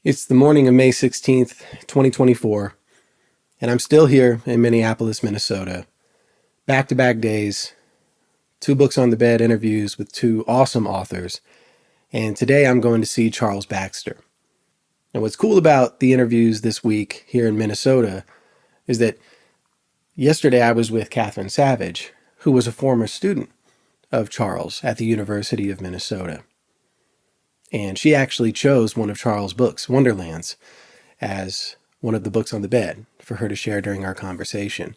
It's the morning of May 16th, 2024, and I'm still here in Minneapolis, Minnesota. Back-to-back days, 2 books on the bed interviews with 2 awesome authors, and today I'm going to see Charles Baxter. And what's cool about the interviews this week here in Minnesota is that yesterday I was with Catherine Savage, who was a former student of Charles at the University of Minnesota. And she actually chose one of Charles' books, Wonderlands, as one of the books on the bed for her to share during our conversation.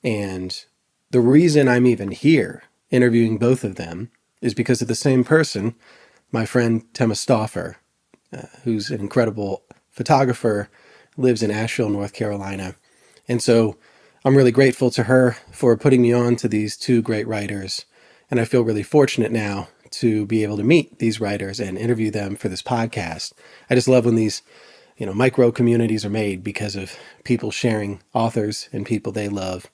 And the reason I'm even here interviewing both of them is because of the same person, my friend Tema Stauffer, who's an incredible photographer, lives in Asheville, North Carolina. And so I'm really grateful to her for putting me on to these 2 great writers. And I feel really fortunate now to be able to meet these writers and interview them for this podcast. I just love when these, micro communities are made because of people sharing authors and people they love.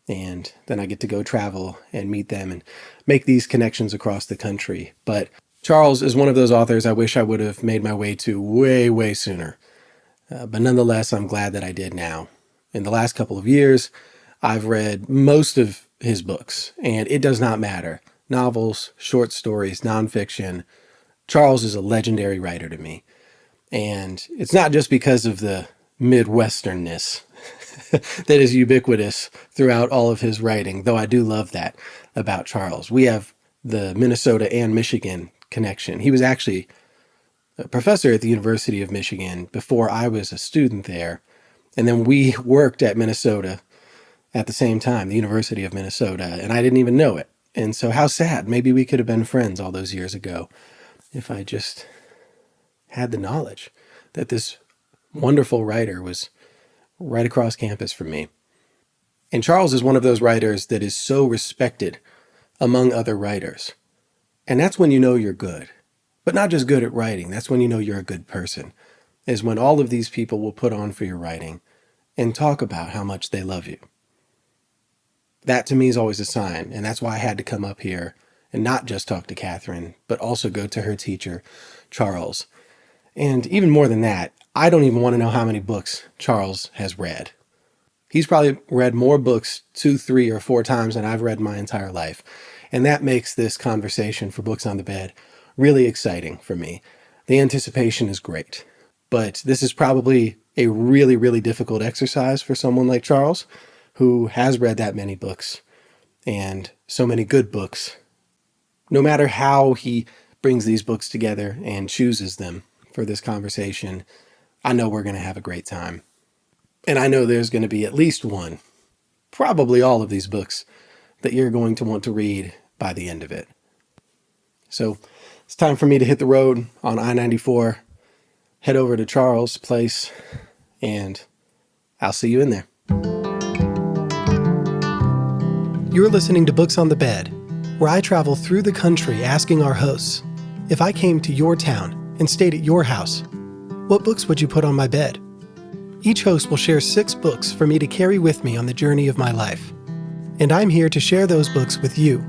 And then I get to go travel and meet them and make these connections across the country. But Charles is one of those authors I wish I would have made my way to way, way sooner. But nonetheless, I'm glad that I did now. In the last couple of years, I've read most of his books, and it does not matter. Novels, short stories, nonfiction. Charles is a legendary writer to me. And it's not just because of the Midwesternness that is ubiquitous throughout all of his writing, though I do love that about Charles. We have the Minnesota and Michigan connection. He was actually a professor at the University of Michigan before I was a student there. And then we worked at Minnesota at the same time, the University of Minnesota, and I didn't even know it. And so how sad. Maybe we could have been friends all those years ago if I just had the knowledge that this wonderful writer was right across campus from me. And Charles is one of those writers that is so respected among other writers. And that's when you know you're good. But not just good at writing. That's when you know you're a good person. Is when all of these people will put on for your writing and talk about how much they love you. That to me is always a sign, and that's why I had to come up here and not just talk to Catherine, but also go to her teacher, Charles. And even more than that, I don't even want to know how many books Charles has read. He's probably read more books 2, 3, or 4 times than I've read my entire life. And that makes this conversation for Books on the Bed really exciting for me. The anticipation is great. But this is probably a really, really difficult exercise for someone like Charles, who has read that many books and so many good books. No matter how he brings these books together and chooses them for this conversation, I know we're going to have a great time. And I know there's going to be at least one, probably all of these books, that you're going to want to read by the end of it. So it's time for me to hit the road on I-94, head over to Charles' place, and I'll see you in there. You're listening to Books on the Bed, where I travel through the country asking our hosts, if I came to your town and stayed at your house, what books would you put on my bed? Each host will share 6 books for me to carry with me on the journey of my life. And I'm here to share those books with you.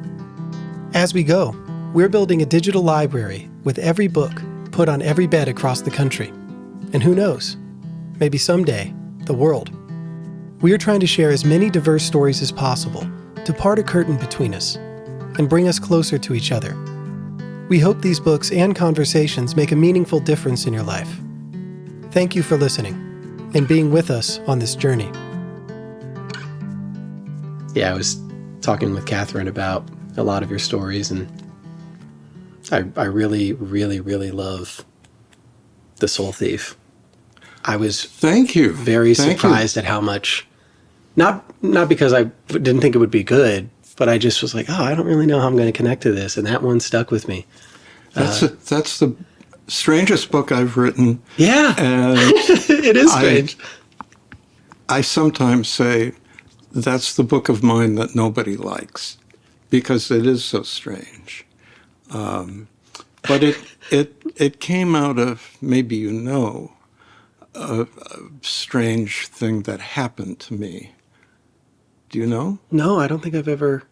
As we go, we're building a digital library with every book put on every bed across the country. And who knows, maybe someday, the world. We are trying to share as many diverse stories as possible to part a curtain between us and bring us closer to each other. We hope these books and conversations make a meaningful difference in your life. Thank you for listening and being with us on this journey. Yeah, I was talking with Catherine about a lot of your stories, and I really, really, really love The Soul Thief. I was very surprised at how much, not because I didn't think it would be good, but I just was like, I don't really know how I'm going to connect to this, and that one stuck with me. That's the strangest book I've written. Yeah, and it is strange. I sometimes say that's the book of mine that nobody likes because it is so strange. But it came out of, maybe a strange thing that happened to me. Do you know? No, I don't think I've ever.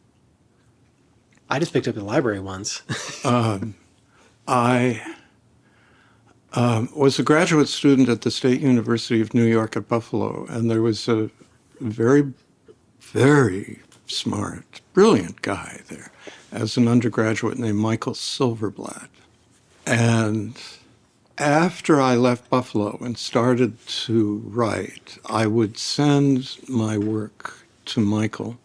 I just picked up the library once. I was a graduate student at the State University of New York at Buffalo, and there was a very, very smart, brilliant guy there as an undergraduate named Michael Silverblatt. And after I left Buffalo and started to write, I would send my work to Michael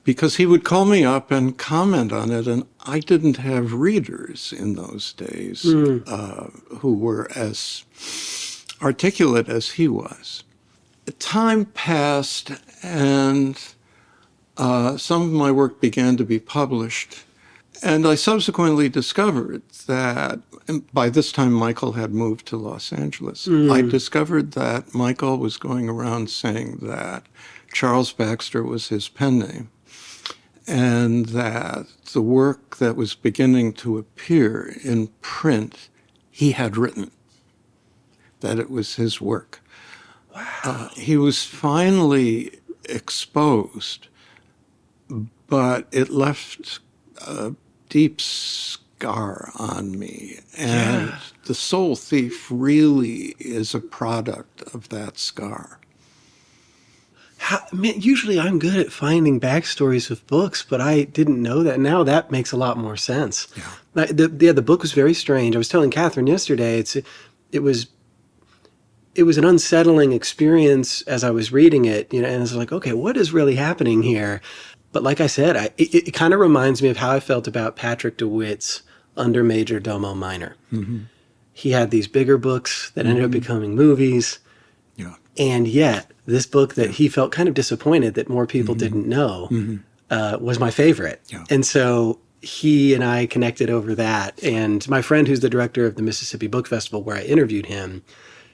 because he would call me up and comment on it, and I didn't have readers in those days who were as articulate as he was. Time passed, and some of my work began to be published, and I subsequently discovered that, by this time Michael had moved to Los Angeles, I discovered that Michael was going around saying that Charles Baxter was his pen name, and that the work that was beginning to appear in print he had written, that it was his work. Wow. He was finally exposed, but it left a deep scar on me. And The Soul Thief really is a product of that scar. Usually I'm good at finding backstories of books, but I didn't know that. Now that makes a lot more sense. Yeah. The book was very strange. I was telling Catherine yesterday, it was an unsettling experience as I was reading it, and I was like, okay, what is really happening here? But like I said, it kind of reminds me of how I felt about Patrick DeWitt's Under Major Domo Minor. Mm-hmm. He had these bigger books that ended up becoming movies. Yeah. And yet, this book that he felt kind of disappointed that more people didn't know was my favorite. Yeah. And so he and I connected over that. And my friend, who's the director of the Mississippi Book Festival, where I interviewed him,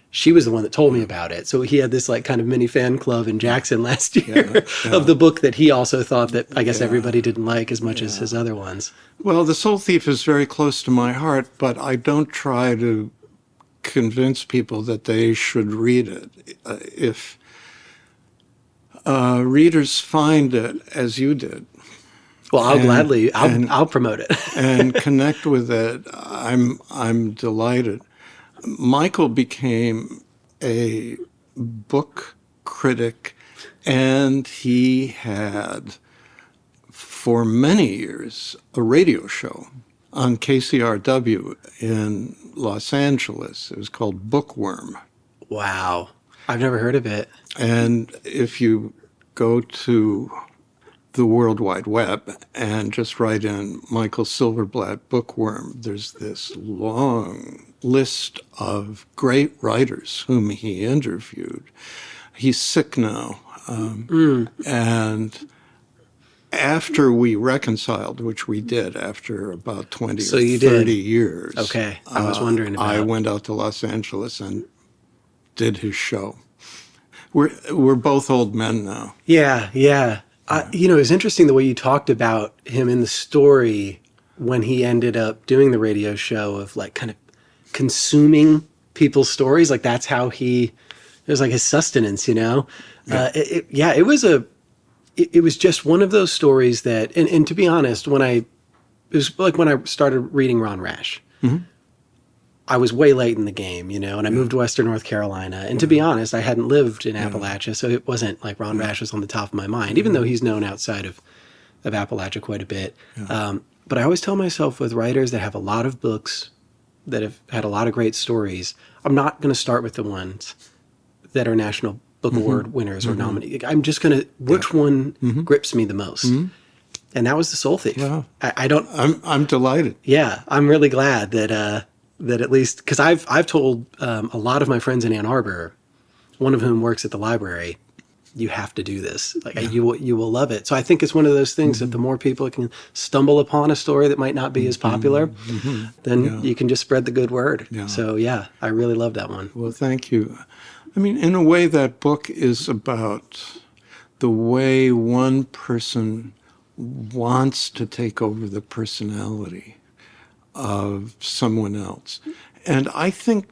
she was the one that told me about it. So he had this like kind of mini fan club in Jackson last year of the book that he also thought that I guess everybody didn't like as much as his other ones. Well, The Soul Thief is very close to my heart, but I don't try to convince people that they should read it. If readers find it as you did, well, I'll promote it and connect with it, I'm delighted. Michael became a book critic, and he had, for many years, a radio show on KCRW in Los Angeles. It was called Bookworm. Wow. I've never heard of it. And if you go to the World Wide Web and just write in Michael Silverblatt Bookworm, there's this long list of great writers whom he interviewed. He's sick now. And after we reconciled, which we did after about 20 or 30 years. Okay, I was wondering about I went out to Los Angeles and did his show. We're both old men now. Yeah. It's interesting the way you talked about him in the story when he ended up doing the radio show of like kind of consuming people's stories. Like that's how it was like his sustenance, Yeah. It was just one of those stories that, and to be honest, it was like when I started reading Ron Rash, I was way late in the game, and I moved to Western North Carolina. And to be honest, I hadn't lived in Appalachia, so it wasn't like Ron Rash was on the top of my mind, even though he's known outside of Appalachia quite a bit. Yeah. But I always tell myself with writers that have a lot of books, that have had a lot of great stories, I'm not going to start with the ones that are National Book Award winners or nominees. I'm just going to, which one grips me the most? And that was The Soul Thief. Wow. I'm delighted. Yeah, I'm really glad that at least, because I've told a lot of my friends in Ann Arbor, one of whom works at the library, you have to do this. You will love it. So I think it's one of those things that the more people can stumble upon a story that might not be as popular, then you can just spread the good word. Yeah. So I really love that one. Well, thank you. I mean, in a way, that book is about the way one person wants to take over the personality of someone else. And I think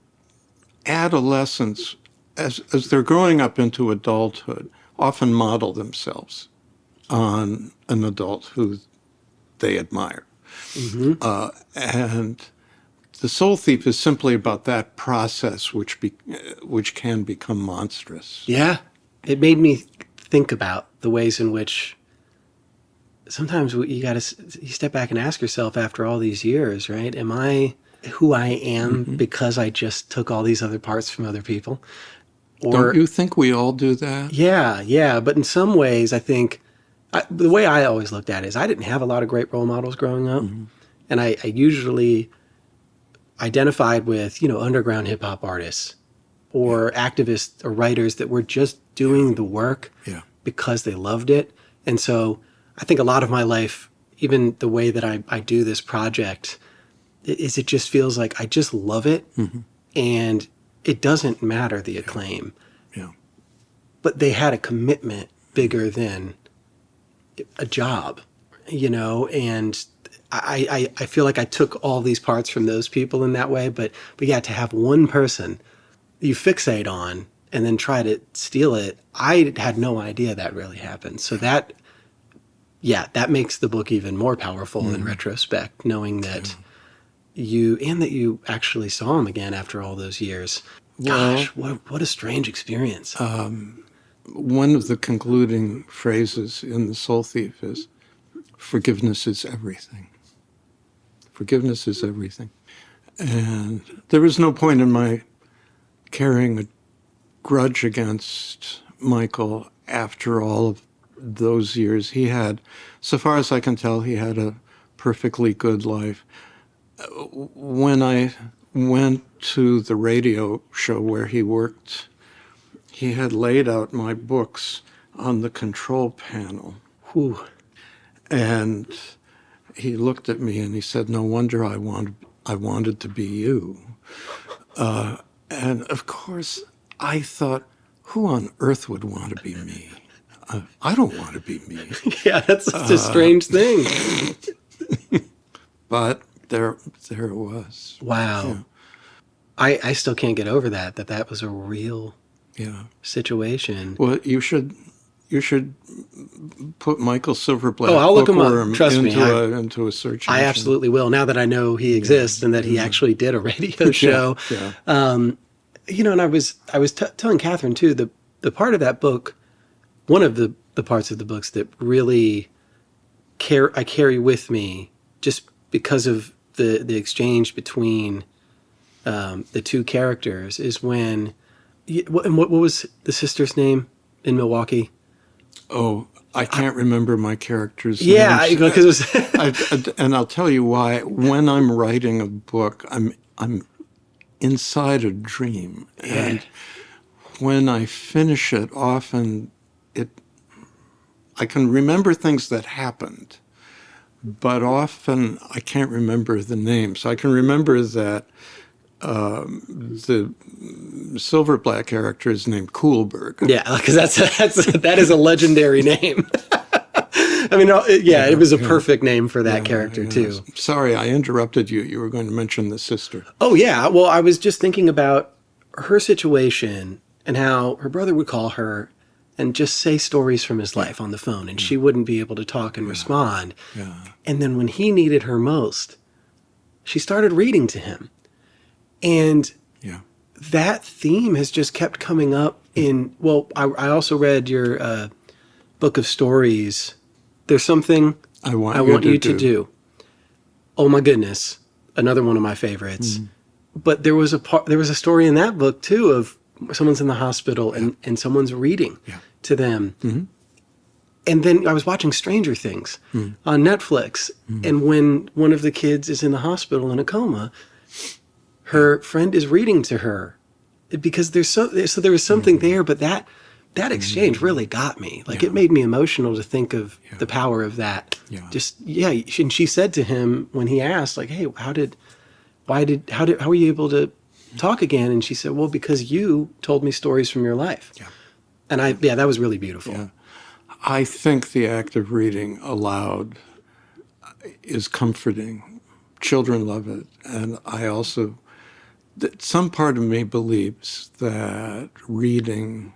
adolescents, as they're growing up into adulthood, often model themselves on an adult who they admire. And The Soul Thief is simply about that process, which can become monstrous. Yeah. It made me think about the ways in which sometimes you step back and ask yourself after all these years, right? Am I who I am because I just took all these other parts from other people? Or, don't you think we all do that? Yeah. But in some ways, I think the way I always looked at it is I didn't have a lot of great role models growing up. And I usually identified with, underground hip hop artists or activists or writers that were just doing the work because they loved it. And so I think a lot of my life, even the way that I do this project, it just feels like I just love it. And it doesn't matter the acclaim. Yeah. But they had a commitment bigger than a job, and I feel like I took all these parts from those people in that way, but yeah, to have one person you fixate on and then try to steal it, I had no idea that really happened. So that makes the book even more powerful in retrospect, knowing that you actually saw him again after all those years. Gosh, what a strange experience. One of the concluding phrases in The Soul Thief is, forgiveness is everything. Forgiveness is everything. And there was no point in my carrying a grudge against Michael after all of those years. He had, so far as I can tell, he had a perfectly good life. When I went to the radio show where he worked, he had laid out my books on the control panel. Whew. And he looked at me and he said, no wonder I wanted to be you. And of course, I thought, who on earth would want to be me? I don't want to be me. Yeah, that's such a strange thing. But there it was. Wow. Yeah. I still can't get over that was a real situation. Well, you should put Michael Silverblatt I'll look him up. Trust me, into a search engine. I absolutely will, now that I know he exists and that he actually did a radio show. And I was telling Catherine too, the part of that book, one of the parts of the books that really I carry with me, just because of the exchange between the two characters, is when what was the sister's name in Milwaukee? Oh, I can't remember my character's Yeah, names. because it was And I'll tell you why. When I'm writing a book, I'm inside a dream, and when I finish it, often I can remember things that happened, but often I can't remember the names. I can remember that the Silverblatt character is named Kuhlberg. Yeah, because that is a legendary name. I mean, it was a perfect name for that character too. Sorry, I interrupted you. You were going to mention the sister. Oh yeah, well, I was just thinking about her situation and how her brother would call her and just say stories from his life on the phone, and she wouldn't be able to talk and respond. Yeah. And then when he needed her most, she started reading to him. And that theme has just kept coming up in, I also read your book of stories. There's something I want you to do. Oh my goodness. Another one of my favorites. But there was a story in that book too of someone's in the hospital and someone's reading to them. And then I was watching Stranger Things on Netflix. And when one of the kids is in the hospital in a coma, her friend is reading to her, because there was something there, but that exchange really got me. Like it made me emotional to think of the power of that. And she said to him when he asked, like, hey, how were you able to talk again? And she said, well, because you told me stories from your life. And that was really beautiful. I think the act of reading aloud is comforting. Children love it. And I also, some part of me believes that reading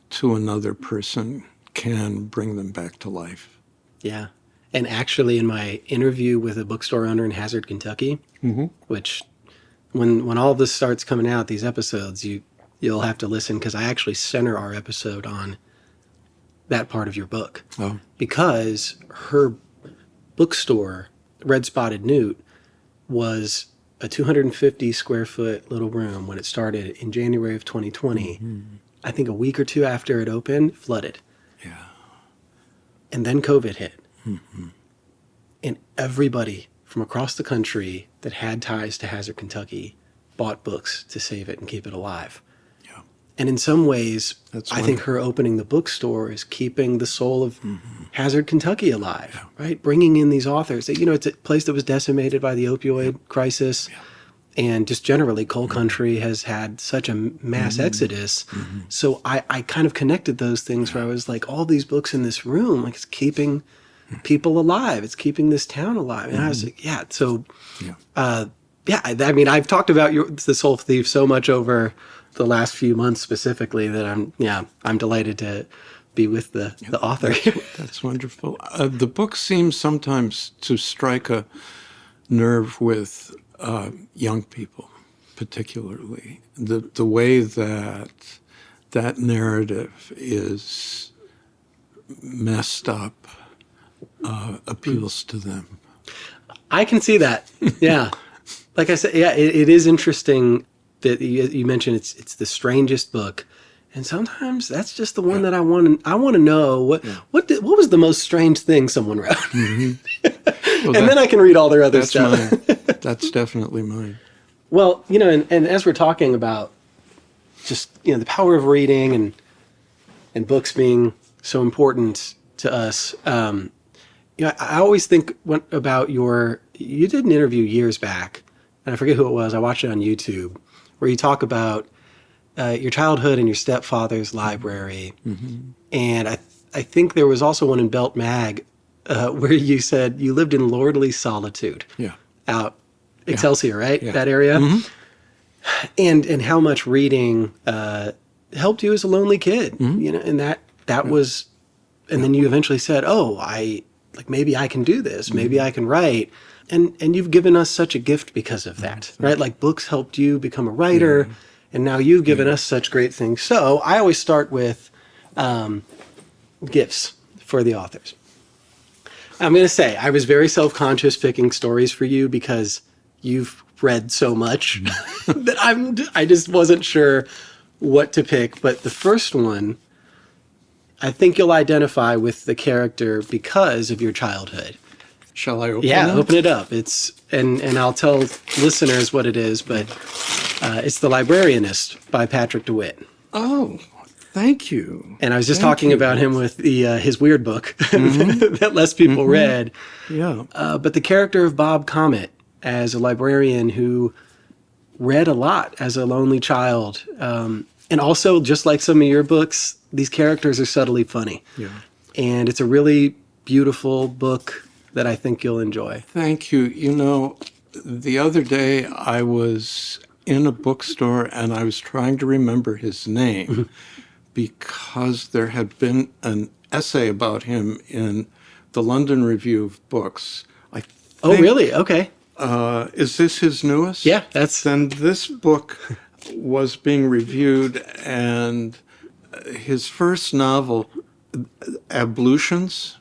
to another person can bring them back to life. Yeah. And actually in my interview with a bookstore owner in Hazard, Kentucky, which when all this starts coming out, these episodes, you'll have to listen, because I actually center our episode on that part of your book. Oh. Because her bookstore, Red Spotted Newt, was a 250 square foot little room when it started in January of 2020. Mm-hmm. I think a week or two after it opened, flooded. Yeah. And then COVID hit. Mm-hmm. And everybody from across the country that had ties to Hazard, Kentucky, bought books to save it and keep it alive. Yeah. And in some ways, That's I think her opening the bookstore is keeping the soul of Hazard, Kentucky alive, right? Bringing in these authors. You know, it's a place that was decimated by the opioid crisis. Yeah. And just generally, coal country has had such a mass exodus. Mm-hmm. So I kind of connected those things where I was like, all these books in this room, like, it's keeping people alive. It's keeping this town alive. And I was like, yeah. So, I mean, I've talked about The Soul Thief so much over the last few months specifically that I'm delighted to be with the author. That's wonderful. The book seems sometimes to strike a nerve with young people, particularly. The way that narrative is messed up appeals to them. I can see that. Yeah. Like I said, it is interesting that you mentioned it's the strangest book. And sometimes that's just the one that I want to know what was the most strange thing someone wrote. Mm-hmm. Well, and then I can read all their other stuff. That's definitely mine. Well, and as we're talking about just, the power of reading and books being so important to us, I always think about you did an interview years back, and I forget who it was. I watched it on YouTube, where you talk about your childhood and your stepfather's library. Mm-hmm. And I think there was also one in Belt Mag where you said you lived in lordly solitude. Yeah. Out Excelsior, right? Yeah. That area. Mm-hmm. And how much reading helped you as a lonely kid, and that was, and then you eventually said, maybe I can do this. Maybe I can write. And you've given us such a gift because of that, right? Like, books helped you become a writer. Yeah. And now you've given us such great things. So I always start with gifts for the authors. I'm going to say I was very self-conscious picking stories for you because you've read so much that I just wasn't sure what to pick. But the first one, I think you'll identify with the character because of your childhood. Shall I open it? Yeah, open it up. And I'll tell listeners what it is, but it's The Librarianist by Patrick DeWitt. Oh, thank you. And I was just talking about him with his weird book that less people read. Yeah. But the character of Bob Comet as a librarian who read a lot as a lonely child. And also, just like some of your books, these characters are subtly funny. Yeah. And it's a really beautiful book that I think you'll enjoy. Thank you. The other day I was in a bookstore and I was trying to remember his name because there had been an essay about him in the London Review of Books. Oh, really? Okay. Is this his newest? Yeah, that's... Then this book was being reviewed, and his first novel, Ablutions,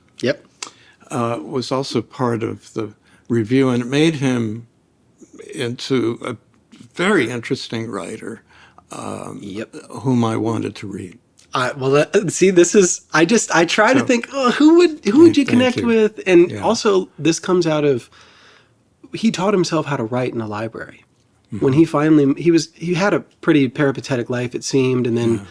was also part of the review, and it made him into a very interesting writer whom I wanted to read. This is, I try to think, who would you connect with? And also, this comes out of, he taught himself how to write in a library. Mm-hmm. When he finally, he had a pretty peripatetic life, it seemed, and then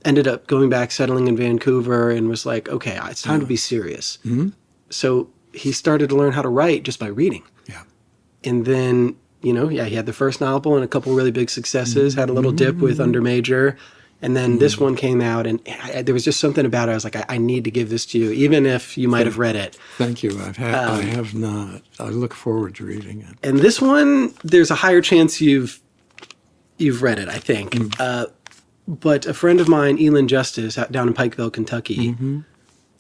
ended up going back, settling in Vancouver, and was like, okay, it's time to be serious. Mm-hmm. So he started to learn how to write just by reading. Yeah. And then, he had the first novel and a couple really big successes, had a little dip with Under Major. And then this one came out, and there was just something about it. I was like, I need to give this to you, even if you might have read it. Thank you. I have not. I look forward to reading it. And this one, there's a higher chance you've read it, I think. But a friend of mine, Elin Justice, down in Pikeville, Kentucky,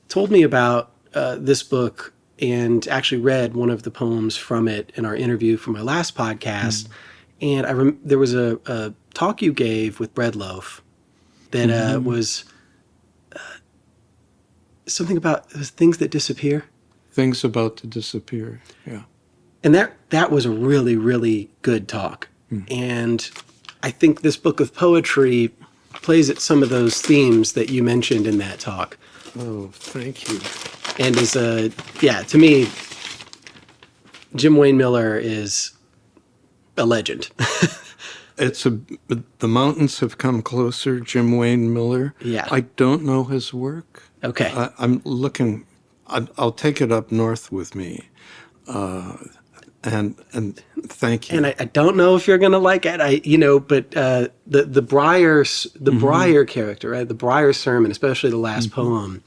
told me about this book and actually read one of the poems from it in our interview for my last podcast. And there was a talk you gave with Bread Loaf that was something about things that disappear. Things about to disappear. Yeah. And that was a really, really good talk. And I think this book of poetry plays at some of those themes that you mentioned in that talk. Oh, thank you. And is to me, Jim Wayne Miller is a legend. The mountains have come closer. Jim Wayne Miller. Yeah. I don't know his work. Okay. I'm looking. I'll take it up north with me. And thank you. And I don't know if you're gonna like it. But the Briar character, right? The Briar sermon, especially the last poem,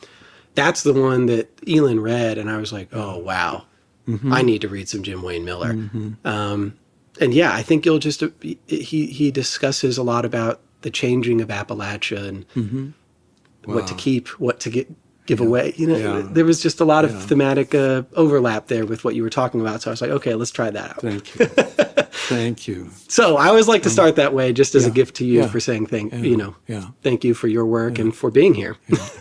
that's the one that Elin read, and I was like, oh wow, I need to read some Jim Wayne Miller. And yeah, I think you'll just he discusses a lot about the changing of Appalachia and what to keep, what to give away. There was just a lot of thematic overlap there with what you were talking about. So I was like, okay, let's try that out. Thank you. Thank you. So I always like to start that way, just as a gift to you for saying thank you for your work and for being here.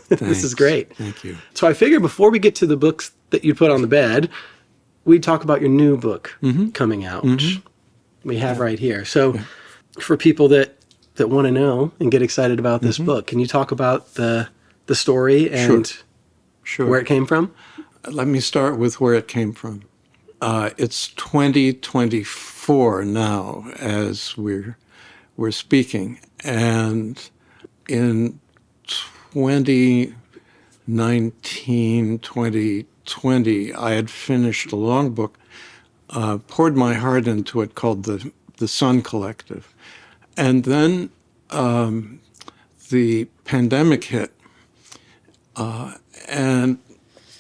This is great. Thank you. So I figured before we get to the books that you put on the bed, we'd talk about your new book coming out, which we have right here. So for people that want to know and get excited about this book, can you talk about the story and where it came from? Let me start with where it came from. It's 2024 now as we're speaking, and in 2019, 2020, I had finished a long book, poured my heart into it, called the Sun Collective, and then the pandemic hit. And,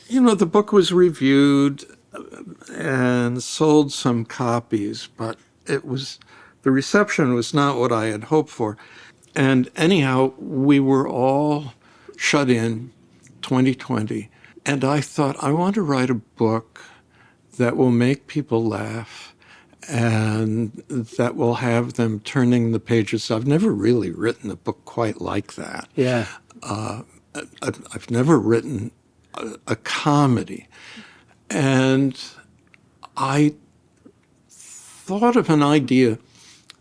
the book was reviewed and sold some copies, but the reception was not what I had hoped for. And anyhow, we were all shut in 2020. And I thought, I want to write a book that will make people laugh and that will have them turning the pages. I've never really written a book quite like that. Yeah. I've never written a comedy. And I thought of an idea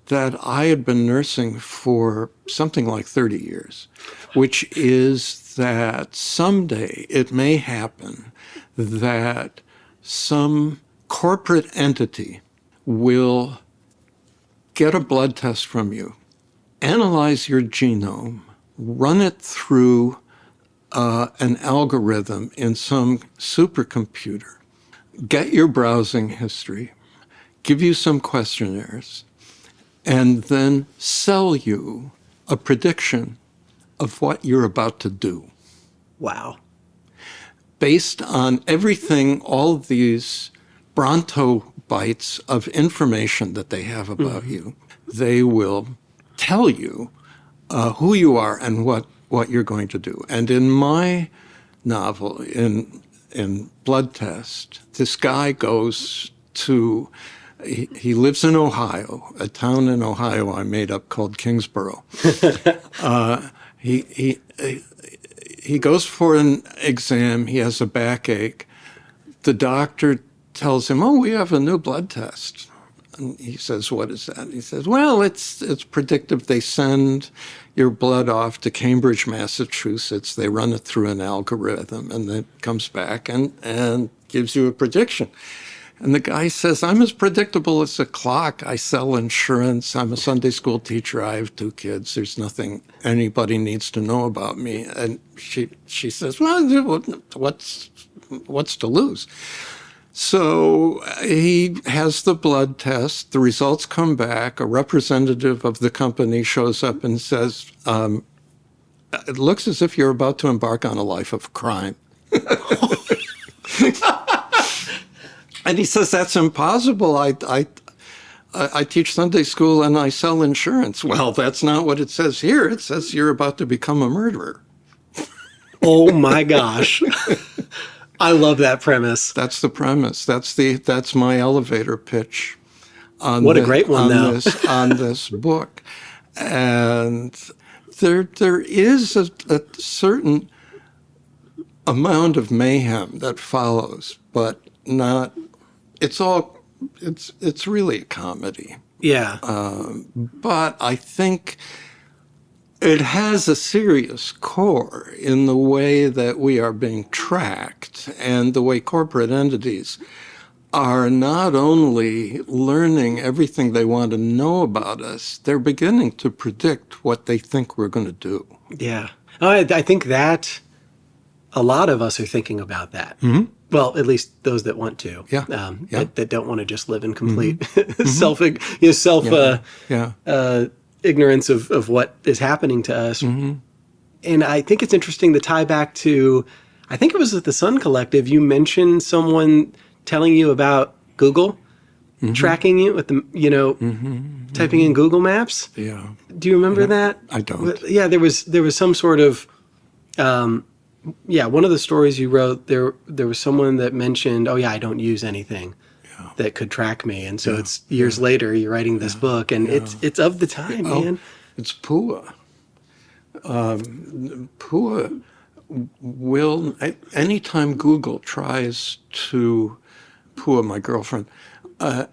that I had been nursing for something like 30 years, which is that someday it may happen that some corporate entity will get a blood test from you, analyze your genome, run it through an algorithm in some supercomputer, get your browsing history, give you some questionnaires, and then sell you a prediction of what you're about to do. Wow. Based on everything, all of these Bronto bytes of information that they have about you, they will tell you who you are and what you're going to do. And in my novel, in Blood Test, this guy goes to, he lives in Ohio, a town in Ohio I made up called Kingsborough. He goes for an exam. He has a backache. The doctor tells him, "Oh, we have a new blood test." And he says, "What is that?" He says, "Well, it's predictive. They send your blood off to Cambridge, Massachusetts. They run it through an algorithm, and it comes back and gives you a prediction." And the guy says, "I'm as predictable as a clock. I sell insurance. I'm a Sunday school teacher. I have 2 kids. There's nothing anybody needs to know about me." And she says, "Well, what's to lose?" So he has the blood test. The results come back. A representative of the company shows up and says, "It looks as if you're about to embark on a life of crime." And he says, "That's impossible. I teach Sunday school and I sell insurance." "Well, that's not what it says here. It says you're about to become a murderer." Oh my gosh. I love that premise. That's the premise. That's my elevator pitch. on What a great one, though. on this book, and there is a certain amount of mayhem that follows, but not. It's really a comedy. Yeah. But I think it has a serious core in the way that we are being tracked and the way corporate entities are not only learning everything they want to know about us, they're beginning to predict what they think we're going to do. Yeah. I think that a lot of us are thinking about that. Mm-hmm. Well, at least those that want to. Yeah. That don't want to just live in complete Mm-hmm. ignorance of what is happening to us. Mm-hmm. And I think it's interesting to tie back to, I think it was at the Sun Collective, you mentioned someone telling you about Google tracking you with the, typing in Google Maps. Yeah. Do you remember that? I don't. Yeah, there was some sort of, one of the stories you wrote, there was someone that mentioned, oh yeah, I don't use anything that could track me. And so it's years later, you're writing this book, and it's of the time, man. It's Pua. Pua will, anytime Google tries to, Pua, my girlfriend,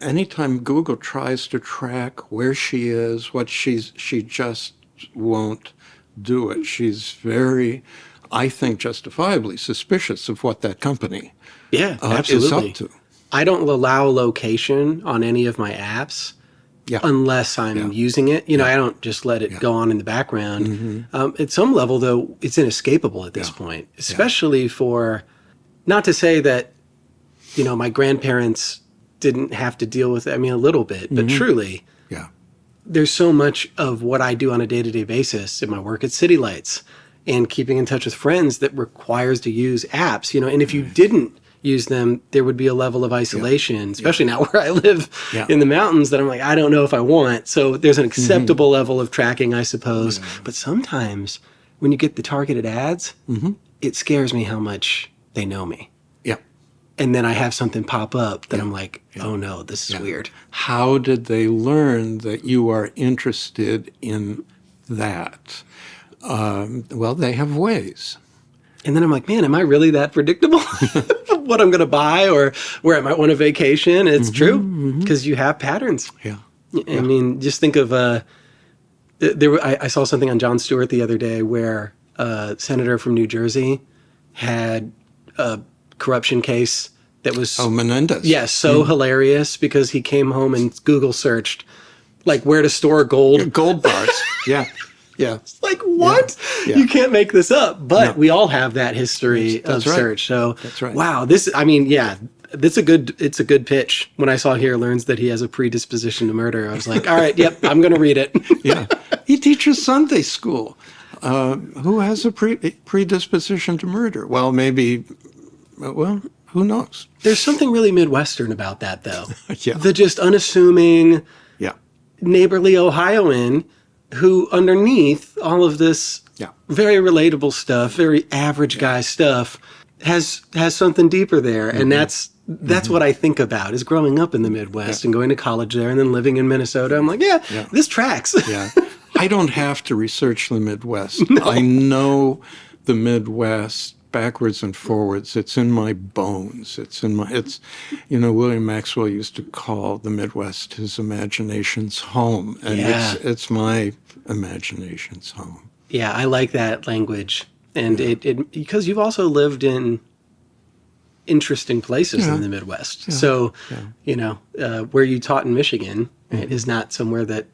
anytime Google tries to track where she is, she just won't do it. She's very, I think, justifiably suspicious of what that company is up to. I don't allow location on any of my apps unless I'm using it. I don't just let it go on in the background. At some level, though, it's inescapable at this point, especially for, not to say that, my grandparents didn't have to deal with it. I mean, a little bit, but truly, there's so much of what I do on a day-to-day basis in my work at City Lights and keeping in touch with friends that requires to use apps, and if you didn't use them, there would be a level of isolation, especially now where I live in the mountains, that I'm like, I don't know if I want. So there's an acceptable level of tracking, I suppose. But sometimes when you get the targeted ads, it scares me how much they know me. And then I have something pop up that I'm like, oh no, this is weird. How did they learn that you are interested in that? Well, they have ways. And then I'm like, man, am I really that predictable? What I'm going to buy or where I might want to vacation? It's true, because you have patterns. I mean, just think of, I saw something on Jon Stewart the other day where a senator from New Jersey had a corruption case that was Menendez. Hilarious, because he came home and Google searched like where to store gold bars. It's like, what? You can't make this up. But we all have that history of search. So that's right. Wow, it's a good pitch. When I saw here learns that he has a predisposition to murder, I was like, all right, yep, I'm going to read it. He teaches Sunday school. Who has a predisposition to murder? Well, maybe. Well, who knows? There's something really Midwestern about that, though. The just unassuming, neighborly Ohioan who, underneath all of this very relatable stuff, very average guy stuff, has something deeper there. And that's what I think about, is growing up in the Midwest and going to college there and then living in Minnesota. I'm like, this tracks. I don't have to research the Midwest. No. I know the Midwest backwards and forwards. It's in my bones. William Maxwell used to call the Midwest his imagination's home. And it's my imagination's home. Yeah, I like that language. And it because you've also lived in interesting places in the Midwest. So, where you taught in Michigan is not somewhere that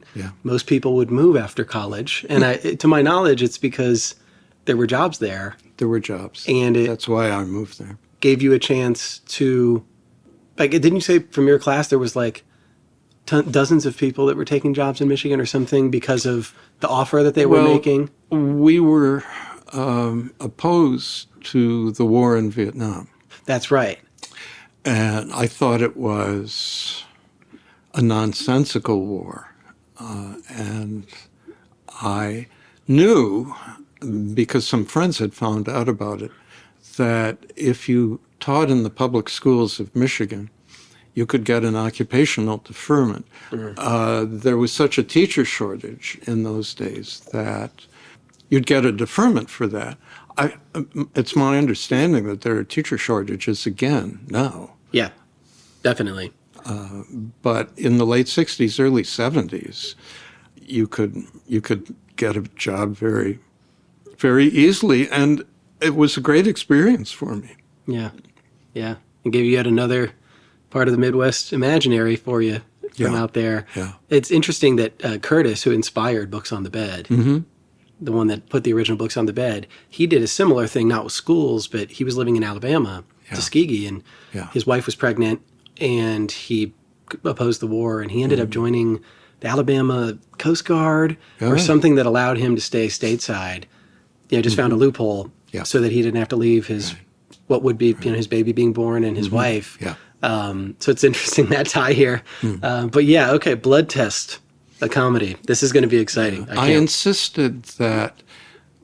most people would move after college. And to my knowledge, it's because there were jobs there. There were jobs. And that's why I moved there. Gave you a chance to, like, didn't you say from your class there was like dozens of people that were taking jobs in Michigan or something because of the offer that they were making? We were opposed to the war in Vietnam. That's right. And I thought it was a nonsensical war. And I knew, because some friends had found out about it, that if you taught in the public schools of Michigan, you could get an occupational deferment. There was such a teacher shortage in those days that you'd get a deferment for that. It's my understanding that there are teacher shortages again now. Yeah, definitely. But in the late 60s, early 70s, you could get a job very, very easily. And it was a great experience for me. Yeah. Yeah. It gave you yet another part of the Midwest imaginary for you from out there. Yeah. It's interesting that Curtis, who inspired Books on the Bed, the one that put the original Books on the Bed, he did a similar thing, not with schools, but he was living in Alabama, Tuskegee, and his wife was pregnant, and he opposed the war, and he ended up joining the Alabama Coast Guard or something that allowed him to stay stateside. Just found a loophole so that he didn't have to leave his what would be his baby being born and his wife. Yeah. So it's interesting, that tie here. But yeah, okay, Blood Test, a comedy. This is going to be exciting. I insisted that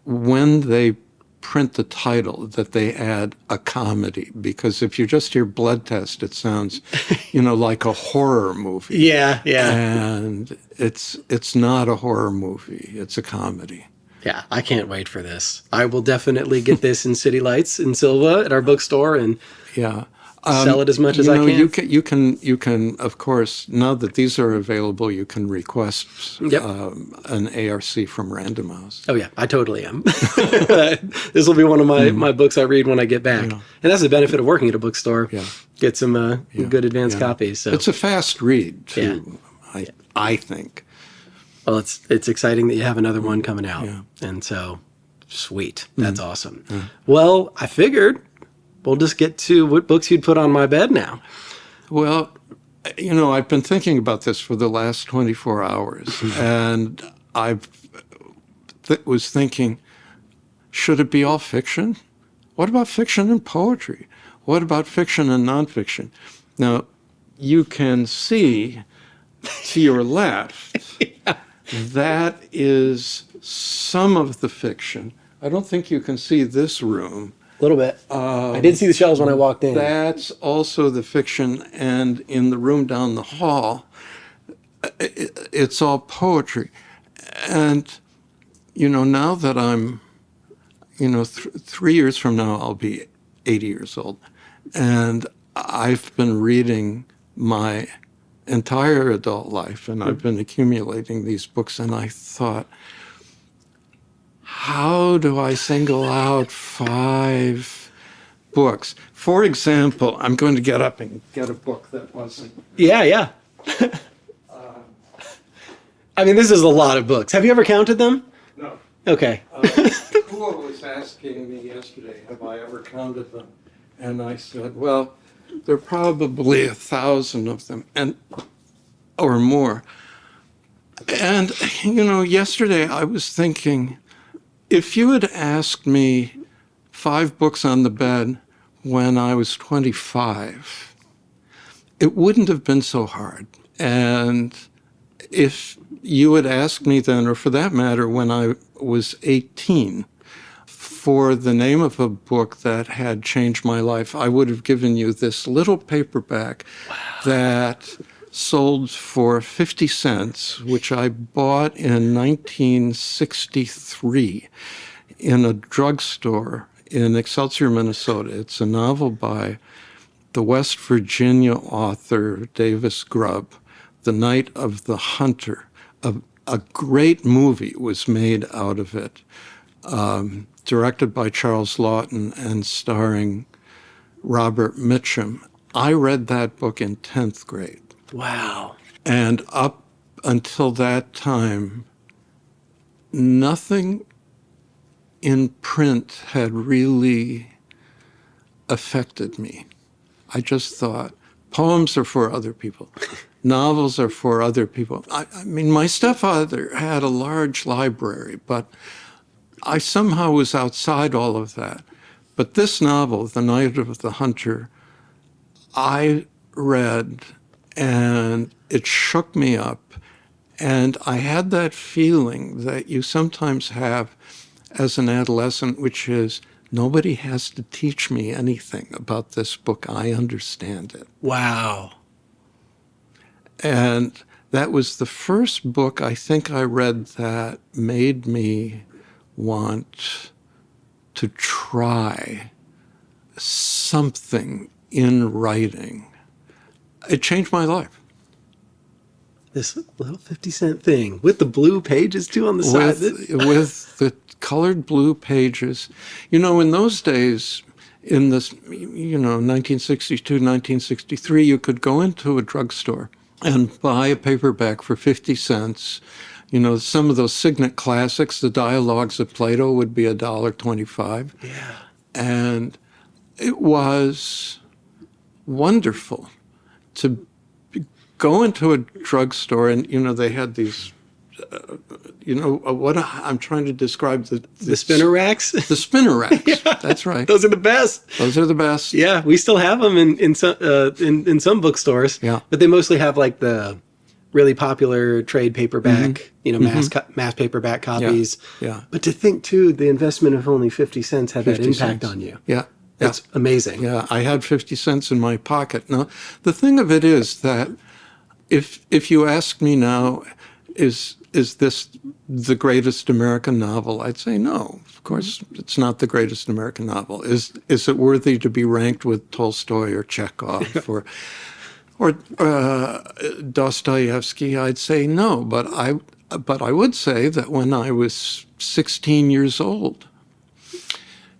when they print the title that they add a comedy, because if you just hear Blood Test, it sounds, like a horror movie. Yeah. And it's not a horror movie. It's a comedy. Yeah, I can't wait for this. I will definitely get this in City Lights in Silva at our bookstore and sell it as much as I can. You can, of course, now that these are available, you can request an ARC from Random House. Oh, yeah, I totally am. This will be one of my books I read when I get back. And that's the benefit of working at a bookstore. Yeah. Get some good advanced copies. So. It's a fast read, too, I think. Well, it's exciting that you have another one coming out. Yeah. And so, sweet. That's awesome. Yeah. Well, I figured we'll just get to what books you'd put on my bed now. Well, I've been thinking about this for the last 24 hours, and I was thinking, should it be all fiction? What about fiction and poetry? What about fiction and nonfiction? Now, you can see to your left, that is some of the fiction. I don't think you can see this room. A little bit. I did see the shelves when I walked in. That's also the fiction, and in the room down the hall, it's all poetry. And, now that I'm, 3 years from now, I'll be 80 years old. And I've been reading my entire adult life, and I've been accumulating these books, and I thought, how do I single out 5 books? For example, I'm going to get up and get a book that wasn't... Yeah. I mean, this is a lot of books. Have you ever counted them? No. Okay. Kua was asking me yesterday, have I ever counted them? And I said, well, there are probably 1,000 of them, or more. And, yesterday I was thinking, if you had asked me 5 books on the bed when I was 25, it wouldn't have been so hard. And if you had asked me then, or for that matter, when I was 18, for the name of a book that had changed my life, I would have given you this little paperback that sold for 50 cents, which I bought in 1963 in a drugstore in Excelsior, Minnesota. It's a novel by the West Virginia author Davis Grubb, The Night of the Hunter. A great movie was made out of it, directed by Charles Lawton and starring Robert Mitchum. I read that book in 10th grade. Wow. And up until that time, nothing in print had really affected me. I just thought, poems are for other people. Novels are for other people. I mean, my stepfather had a large library, but I somehow was outside all of that. But this novel, The Night of the Hunter, I read, and it shook me up. And I had that feeling that you sometimes have as an adolescent, which is, nobody has to teach me anything about this book. I understand it. Wow. And that was the first book I think I read that made me want to try something in writing. It changed my life. This little 50-cent thing with the blue pages too on the side. With the colored blue pages. You know, in those days, in this, 1962, 1963, you could go into a drugstore and buy a paperback for 50 cents. You know, some of those Signet classics, the dialogues of Plato, would be $1.25. Yeah. And it was wonderful to go into a drugstore and, they had these, what I'm trying to describe the spinner racks. The spinner racks. Yeah. That's right. Those are the best. Those are the best. Yeah, we still have them in some bookstores. Yeah. But they mostly have like the really popular trade paperback, mass paperback copies. Yeah. But to think too, the investment of only 50 cents had that 50 impact cents. on you. Yeah. That's amazing. Yeah, I had 50 cents in my pocket. Now, the thing of it is that if you ask me now, is this the greatest American novel? I'd say no. Of course, it's not the greatest American novel. Is it worthy to be ranked with Tolstoy or Chekhov or Dostoevsky? I'd say no. But I would say that when I was 16 years old,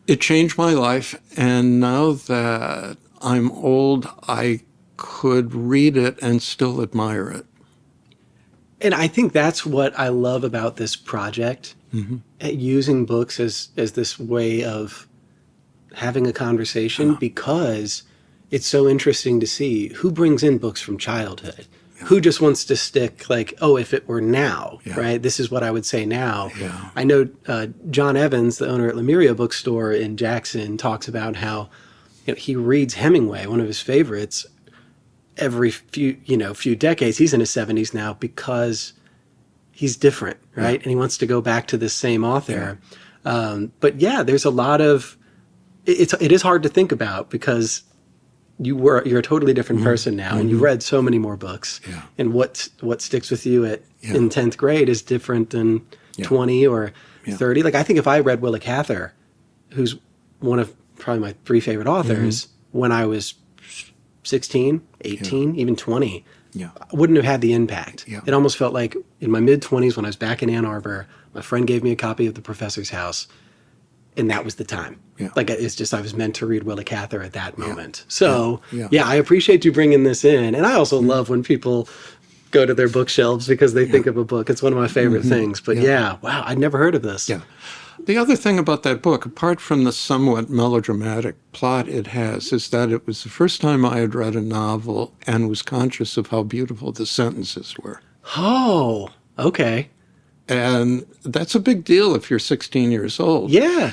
it changed my life, and now that I'm old, I could read it and still admire it. And I think that's what I love about this project, using books as this way of having a conversation, because it's so interesting to see who brings in books from childhood. Who just wants to stick like, oh, if it were now, right? This is what I would say now. Yeah. I know John Evans, the owner at Lemuria Bookstore in Jackson, talks about how he reads Hemingway, one of his favorites, every few decades. He's in his 70s now because he's different, right? And he wants to go back to the same author. But yeah, there's a lot of it is hard to think about because you're a totally different person now, and you've read so many more books. Yeah. And what sticks with you in 10th grade is different than 20 or 30. Like I think if I read Willa Cather, who's one of probably my 3 favorite authors, when I was 16, 18, even 20, I wouldn't have had the impact. Yeah. It almost felt like in my mid-20s when I was back in Ann Arbor, my friend gave me a copy of The Professor's House, and that was the time. Yeah. Like it's just I was meant to read Willa Cather at that moment. So Yeah. I appreciate you bringing this in, and I also love when people go to their bookshelves because they think of a book. It's one of my favorite things. But wow, I'd never heard of this. Yeah. The other thing about that book, apart from the somewhat melodramatic plot it has, is that it was the first time I had read a novel and was conscious of how beautiful the sentences were. Oh, okay. And that's a big deal if you're 16 years old. Yeah.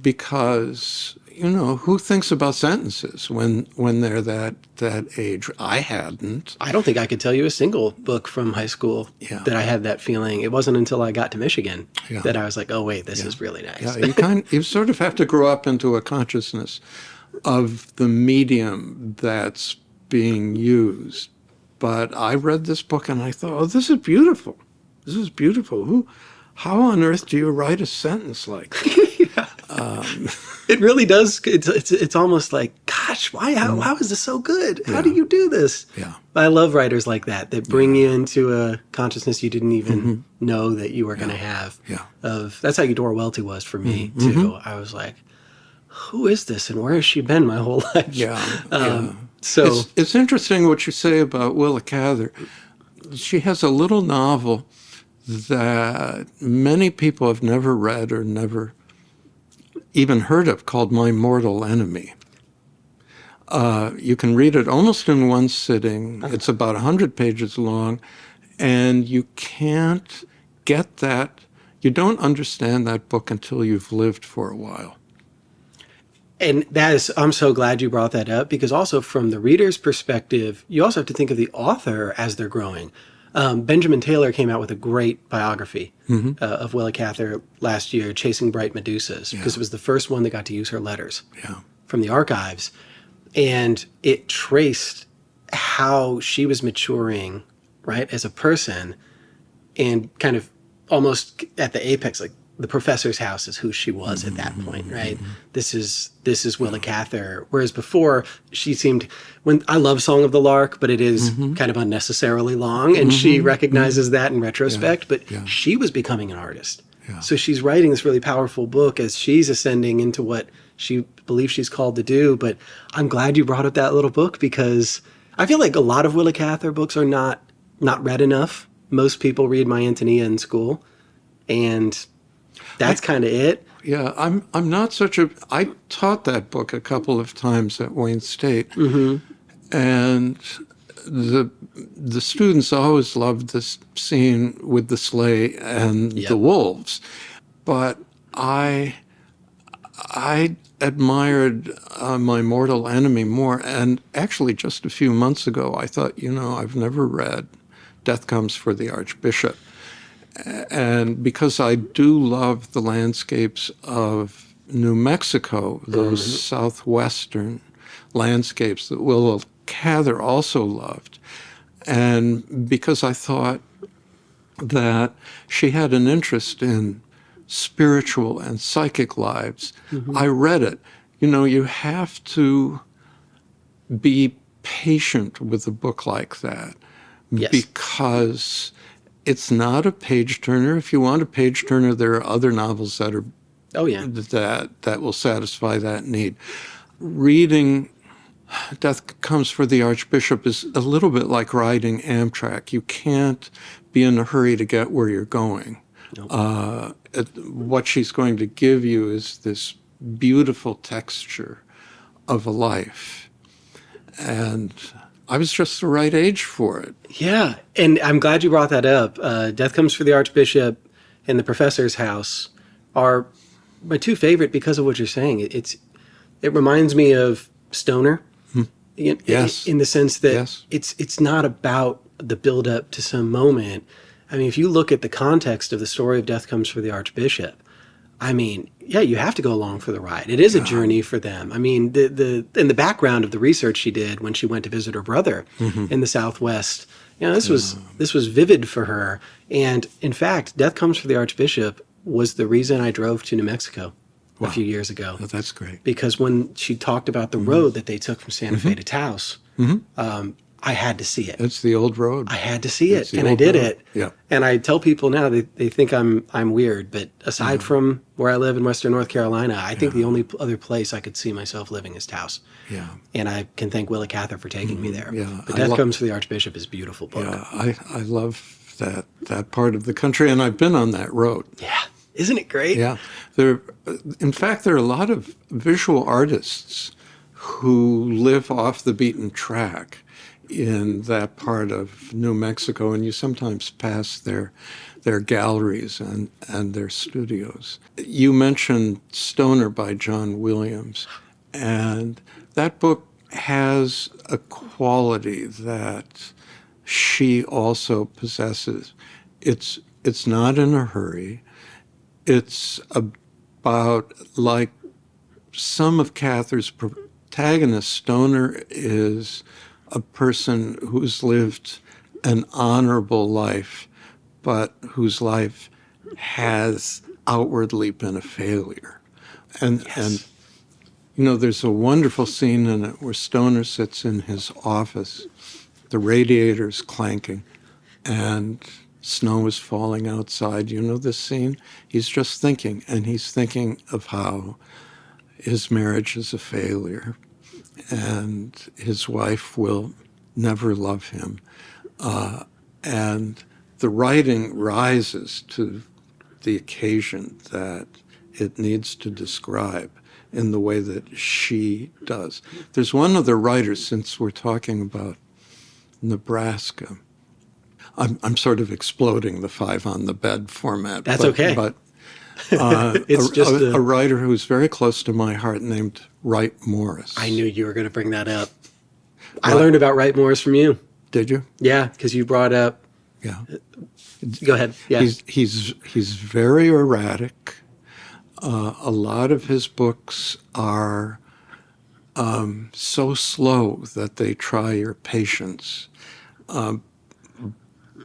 Because, who thinks about sentences when they're that age? I hadn't. I don't think I could tell you a single book from high school that I had that feeling. It wasn't until I got to Michigan that I was like, oh, wait, this is really nice. Yeah, you sort of have to grow up into a consciousness of the medium that's being used. But I read this book and I thought, oh, this is beautiful. This is beautiful. How on earth do you write a sentence like that? It really does. It's almost like, gosh, why? How is this so good? How do you do this? Yeah. I love writers like that bring you into a consciousness you didn't even know that you were going to have. Yeah. That's how Eudora Welty was for me too. I was like, who is this and where has she been my whole life? So it's interesting what you say about Willa Cather. She has a little novel that many people have never read or never even heard of called My Mortal Enemy. You can read it almost in one sitting. It's about 100 pages long, and you can't get that. You don't understand that book until you've lived for a while. And I'm so glad you brought that up, because also from the reader's perspective, you also have to think of the author as they're growing. Benjamin Taylor came out with a great biography of Willa Cather last year, Chasing Bright Medusas, because it was the first one that got to use her letters from the archives. And it traced how she was maturing, right, as a person, and kind of almost at the apex, like the professor's house is who she was at that point, right? This is Willa Cather. Whereas before, she seemed, when I love Song of the Lark, but it is kind of unnecessarily long, and she recognizes that in retrospect. But she was becoming an artist, so she's writing this really powerful book as she's ascending into what she believes she's called to do. But I'm glad you brought up that little book, because I feel like a lot of Willa Cather books are not read enough. Most people read My Antonia in school, and that's kind of it. Yeah, I'm not such a. I taught that book a couple of times at Wayne State, and the students always loved this scene with the sleigh and the wolves, but I admired My Mortal Enemy more. And actually, just a few months ago, I thought, I've never read Death Comes for the Archbishop. And because I do love the landscapes of New Mexico, those southwestern landscapes that Willa Cather also loved, and because I thought that she had an interest in spiritual and psychic lives, I read it. You have to be patient with a book like that, because it's not a page turner. If you want a page turner, there are other novels that are that will satisfy that need. Reading Death Comes for the Archbishop is a little bit like riding Amtrak. You can't be in a hurry to get where you're going. What she's going to give you is this beautiful texture of a life. And I was just the right age for it. Yeah, and I'm glad you brought that up. Death Comes for the Archbishop and The Professor's House are my two favorite because of what you're saying. It reminds me of Stoner, in the sense that it's not about the build-up to some moment. I mean, if you look at the context of the story of Death Comes for the Archbishop, I mean, you have to go along for the ride. It is a journey for them. I mean, in the background of the research she did when she went to visit her brother in the Southwest, this was vivid for her. And in fact, Death Comes for the Archbishop was the reason I drove to New Mexico a few years ago. Oh, that's great. Because when she talked about the road that they took from Santa Fe to Taos, I had to see it. It's the old road. I had to see it, and I did it. Yeah. And I tell people now they think I'm weird, but aside from where I live in Western North Carolina, I think the only other place I could see myself living is Taos. Yeah. And I can thank Willa Cather for taking me there. Yeah. But Death Comes for the Archbishop is a beautiful book. Yeah, I love that part of the country, and I've been on that road. Yeah. Isn't it great? Yeah. In fact, there are a lot of visual artists who live off the beaten track in that part of New Mexico, and you sometimes pass their galleries and their studios. You mentioned Stoner by John Williams, and that book has a quality that she also possesses. It's not in a hurry. It's about, like some of Cather's protagonists, Stoner is a person who's lived an honorable life, but whose life has outwardly been a failure. And there's a wonderful scene in it where Stoner sits in his office, the radiator's clanking, and snow is falling outside. You know this scene? He's just thinking, and he's thinking of how his marriage is a failure, and his wife will never love him. And the writing rises to the occasion that it needs to describe in the way that she does. There's one other writer, since we're talking about Nebraska. I'm sort of exploding the 5 on the bed format. That's okay. But it's just a writer who's very close to my heart named Wright Morris. I knew you were going to bring that up. I learned about Wright Morris from you. Did you? Yeah, because you brought up. Yeah. Go ahead. Yeah. He's very erratic. A lot of his books are so slow that they try your patience.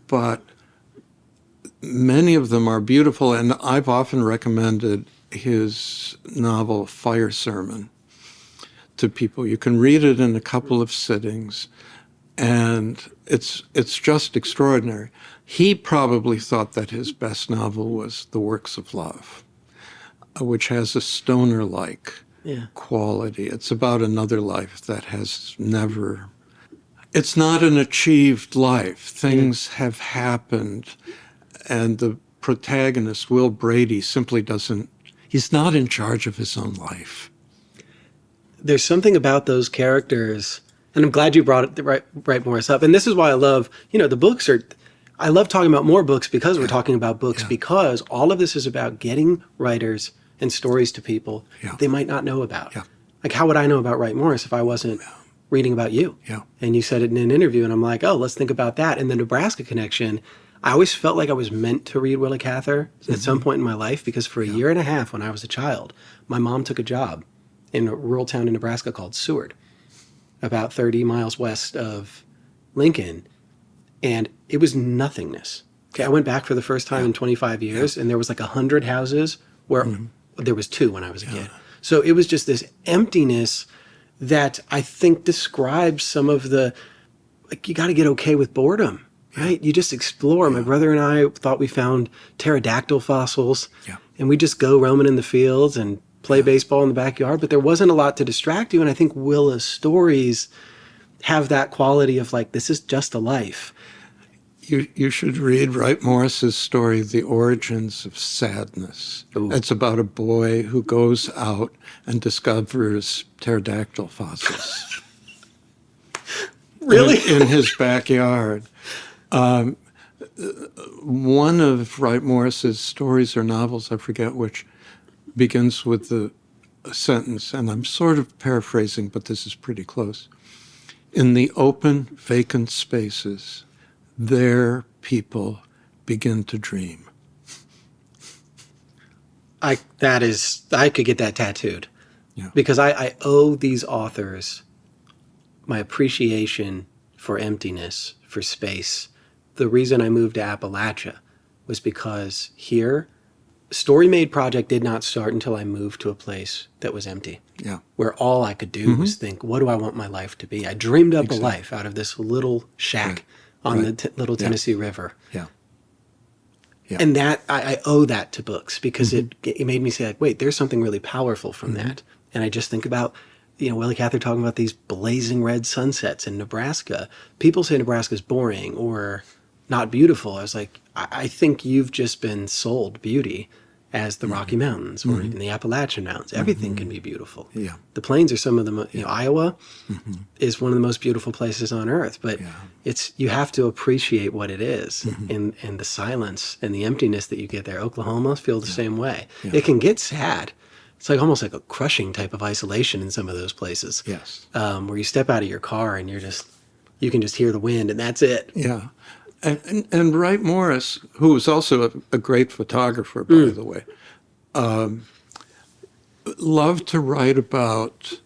But many of them are beautiful, and I've often recommended his novel Fire Sermon to people. You can read it in a couple of sittings, and it's just extraordinary. He probably thought that his best novel was The Works of Love, which has a stoner-like quality. It's about another life that has never... It's not an achieved life. Things have happened, and the protagonist, Will Brady, simply doesn't... He's not in charge of his own life. There's something about those characters, and I'm glad you brought it right Morris up. And this is why I love, the books are... I love talking about more books because we're talking about books, because all of this is about getting writers and stories to people they might not know about. Yeah. Like, how would I know about Wright Morris if I wasn't reading about you? Yeah. And you said it in an interview, and I'm like, oh, let's think about that. And the Nebraska connection, I always felt like I was meant to read Willa Cather at some point in my life, because for a year and a half when I was a child, my mom took a job in a rural town in Nebraska called Seward, about 30 miles west of Lincoln. And it was nothingness. Okay, I went back for the first time in 25 years, and there was like 100 houses where there was 2 when I was a kid. So it was just this emptiness that I think describes some of the, like, you got to get okay with boredom, right? You just explore. My brother and I thought we found pterodactyl fossils, and we just go roaming in the fields and play baseball in the backyard, but there wasn't a lot to distract you. And I think Willa's stories have that quality of, like, this is just a life. You should read Wright Morris's story, The Origins of Sadness. Ooh. It's about a boy who goes out and discovers pterodactyl fossils. Really? In his backyard. One of Wright Morris's stories or novels, I forget which, begins with a sentence, and I'm sort of paraphrasing, but this is pretty close. In the open, vacant spaces, there people begin to dream. I could get that tattooed. Because I owe these authors my appreciation for emptiness, for space. The reason I moved to Appalachia was because here, Story Made Project did not start until I moved to a place that was empty. Where all I could do was think, what do I want my life to be? I dreamed up a life out of this little shack on the little Tennessee River. And that I owe that to books, because it made me say, like, wait, there's something really powerful from that. And I just think about, Willa Cather talking about these blazing red sunsets in Nebraska. People say Nebraska's boring or not beautiful. I was like, I think you've just been sold beauty as the Rocky Mountains or even the Appalachian Mountains. Everything can be beautiful. The plains are some of the Iowa is one of the most beautiful places on earth, but you have to appreciate what it is, and the silence and the emptiness that you get there. Oklahoma feels the same way. It can get sad. It's like almost like a crushing type of isolation in some of those places. Where you step out of your car and you can just hear the wind, and that's it. And Wright Morris, who was also a great photographer, by the way, loved to write about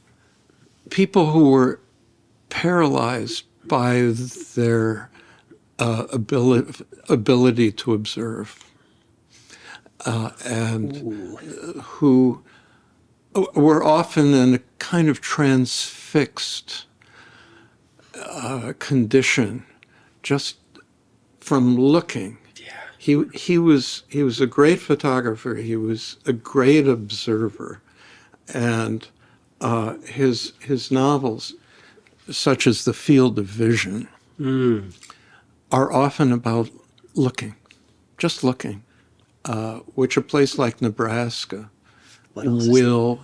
people who were paralyzed by their ability to observe, and who were often in a kind of transfixed condition, just from looking. He was a great photographer. He was a great observer, and his novels, such as The Field of Vision, are often about looking, just looking, which a place like Nebraska will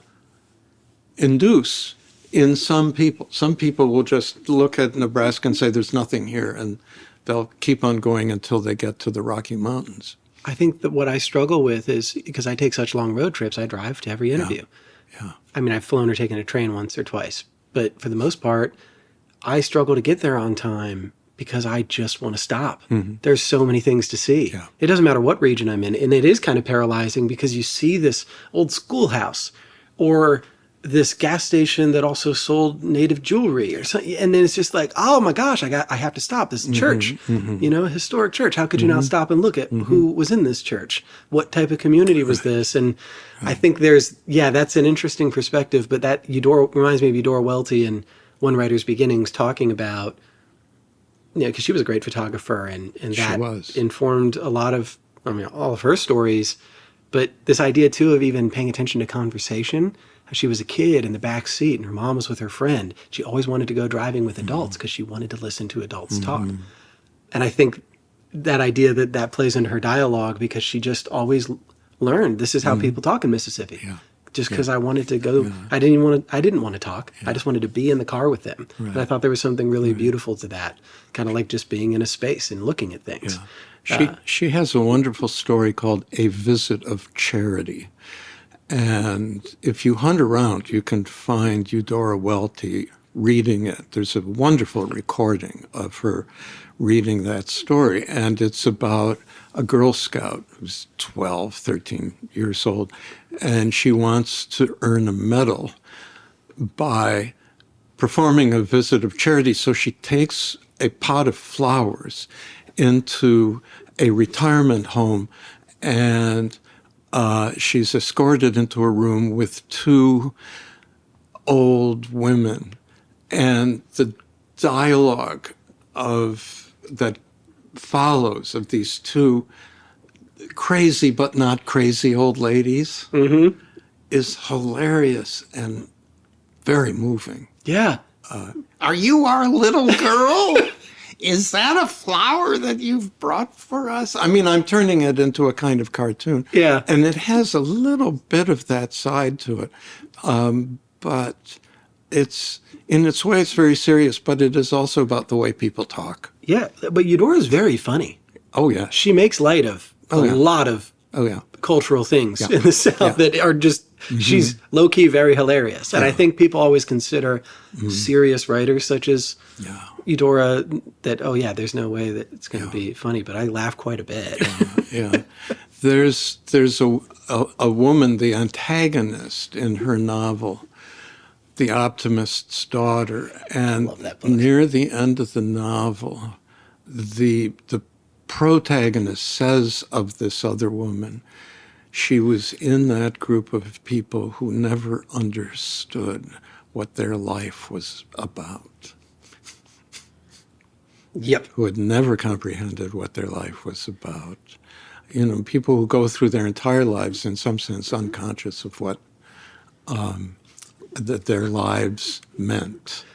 induce in some people. Some people will just look at Nebraska and say, there's nothing here, and they'll keep on going until they get to the Rocky Mountains. I think that what I struggle with is, because I take such long road trips, I drive to every interview. I mean, I've flown or taken a train once or twice, but for the most part, I struggle to get there on time because I just want to stop. There's so many things to see. It doesn't matter what region I'm in, and it is kind of paralyzing because you see this old schoolhouse or this gas station that also sold native jewelry or something. And then it's just like, oh my gosh, I have to stop this church, a historic church. How could you not stop and look at who was in this church? What type of community was this? And I think that's an interesting perspective, but that reminds me of Eudora Welty in One Writer's Beginnings talking about, because she was a great photographer and that informed a lot of, all of her stories, but this idea too of even paying attention to conversation. She was a kid in the back seat and her mom was with her friend. She always wanted to go driving with adults because she wanted to listen to adults talk. And I think that idea that plays into her dialogue because she just always learned this is how people talk in Mississippi. Yeah. Just because I wanted to go, I didn't want to talk. I just wanted to be in the car with them. Right. And I thought there was something really beautiful to that, kind of like just being in a space and looking at things. Yeah. She has a wonderful story called A Visit of Charity. And if you hunt around, you can find Eudora Welty reading it. There's a wonderful recording of her reading that story. And it's about a Girl Scout who's 12, 13 years old. And she wants to earn a medal by performing a visit of charity. So she takes a pot of flowers into a retirement home and she's escorted into a room with two old women, and the dialogue that follows of these two crazy but not crazy old ladies is hilarious and very moving. Yeah. Are you our little girl? Is that a flower that you've brought for us? I mean, I'm turning it into a kind of cartoon. Yeah. And it has a little bit of that side to it. But it's, in its way, it's very serious, but it is also about the way people talk. Yeah. But Eudora's very funny. Oh, yeah. She makes light of a lot of cultural things in the South that are just, she's low-key very hilarious. And I think people always consider serious writers such as Eudora that, there's no way that it's going to be funny, but I laugh quite a bit. There's a woman, the antagonist in her novel, The Optimist's Daughter, and near the end of the novel, the protagonist says of this other woman, she was in that group of people who never understood what their life was about. Yep. Who had never comprehended what their life was about. People who go through their entire lives, in some sense, unconscious of what that their lives meant.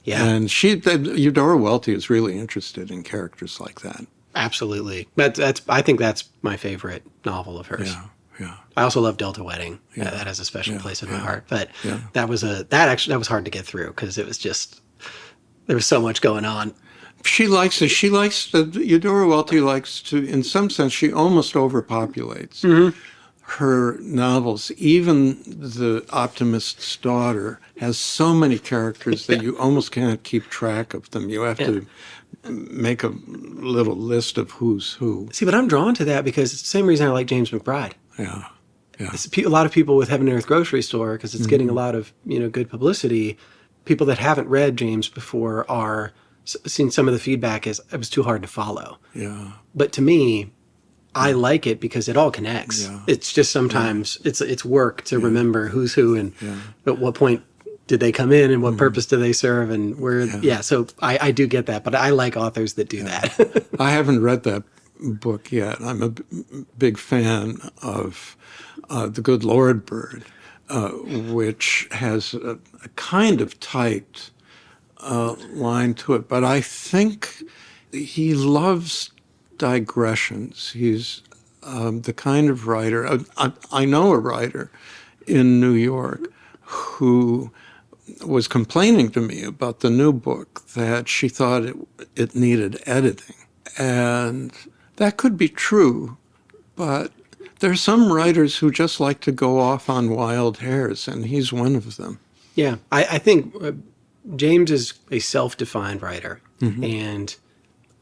Yeah. And Eudora Welty is really interested in characters like that. Absolutely. I think that's my favorite novel of hers. Yeah. I also love Delta Wedding. That has a special place in my heart. But that was hard to get through because it was just, there was so much going on. She likes Eudora Welty likes to, in some sense, she almost overpopulates her novels. Even The Optimist's Daughter has so many characters that you almost can't keep track of them. You have to make a little list of who's who. See, but I'm drawn to that because it's the same reason I like James McBride. Yeah. A lot of people with Heaven and Earth Grocery Store, because it's getting a lot of good publicity. People that haven't read James before are seeing some of the feedback as it was too hard to follow. Yeah. But to me, I like it because it all connects. Yeah. It's just sometimes it's work to remember who's who and at what point did they come in and what purpose do they serve and where. So I do get that, but I like authors that do that. I haven't read that book yet. I'm a big fan of The Good Lord Bird, which has a kind of tight line to it, but I think he loves digressions. He's the kind of writer, I know a writer in New York who was complaining to me about the new book that she thought it needed editing. And that could be true, but there's some writers who just like to go off on wild hares, and he's one of them. Yeah, I think James is a self-defined writer, and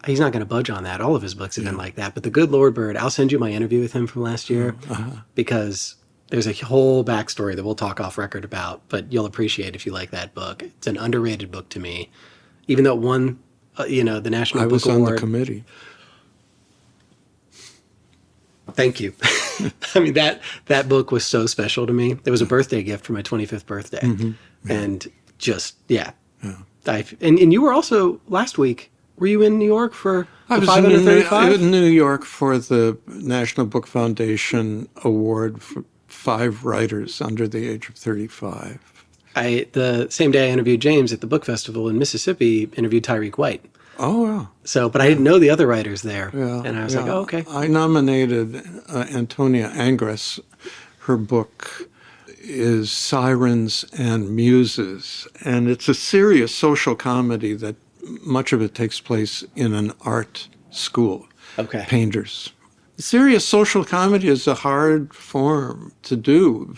he's not going to budge on that. All of his books have been like that. But The Good Lord Bird, I'll send you my interview with him from last year because There's a whole backstory that we'll talk off record about, but you'll appreciate if you like that book. It's an underrated book to me, even though it won, the National I Book was Award. on the committee. Thank you. I mean, that book was so special to me. It was a birthday gift for my 25th birthday. Mm-hmm. Yeah. And just, yeah. Yeah. And you were also, last week, were you in New York for I the was 535? in New York for the National Book Foundation Award for 5 writers under the age of 35. The same day I interviewed James at the book festival in Mississippi, interviewed Tyreek White. Oh, yeah. So, but I didn't know the other writers there. Yeah, And I was like, oh, okay. I nominated Antonia Angres. Her book is Sirens and Muses, and it's a serious social comedy that much of it takes place in an art school. Okay. Painters. Serious social comedy is a hard form to do,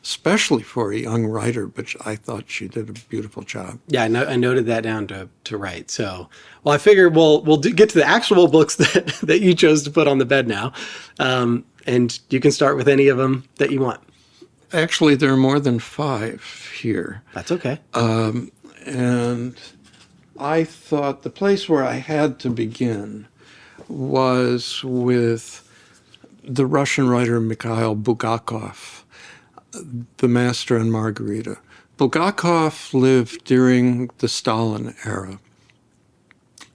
especially for a young writer, but I thought she did a beautiful job. Yeah, I noted that down to write. So, well, I figure we'll get to the actual books that you chose to put on the bed now. And you can start with any of them that you want. Actually, there are more than 5 here. That's okay. And I thought the place where I had to begin was with the Russian writer Mikhail Bulgakov, The Master and Margarita. Bulgakov lived during the Stalin era.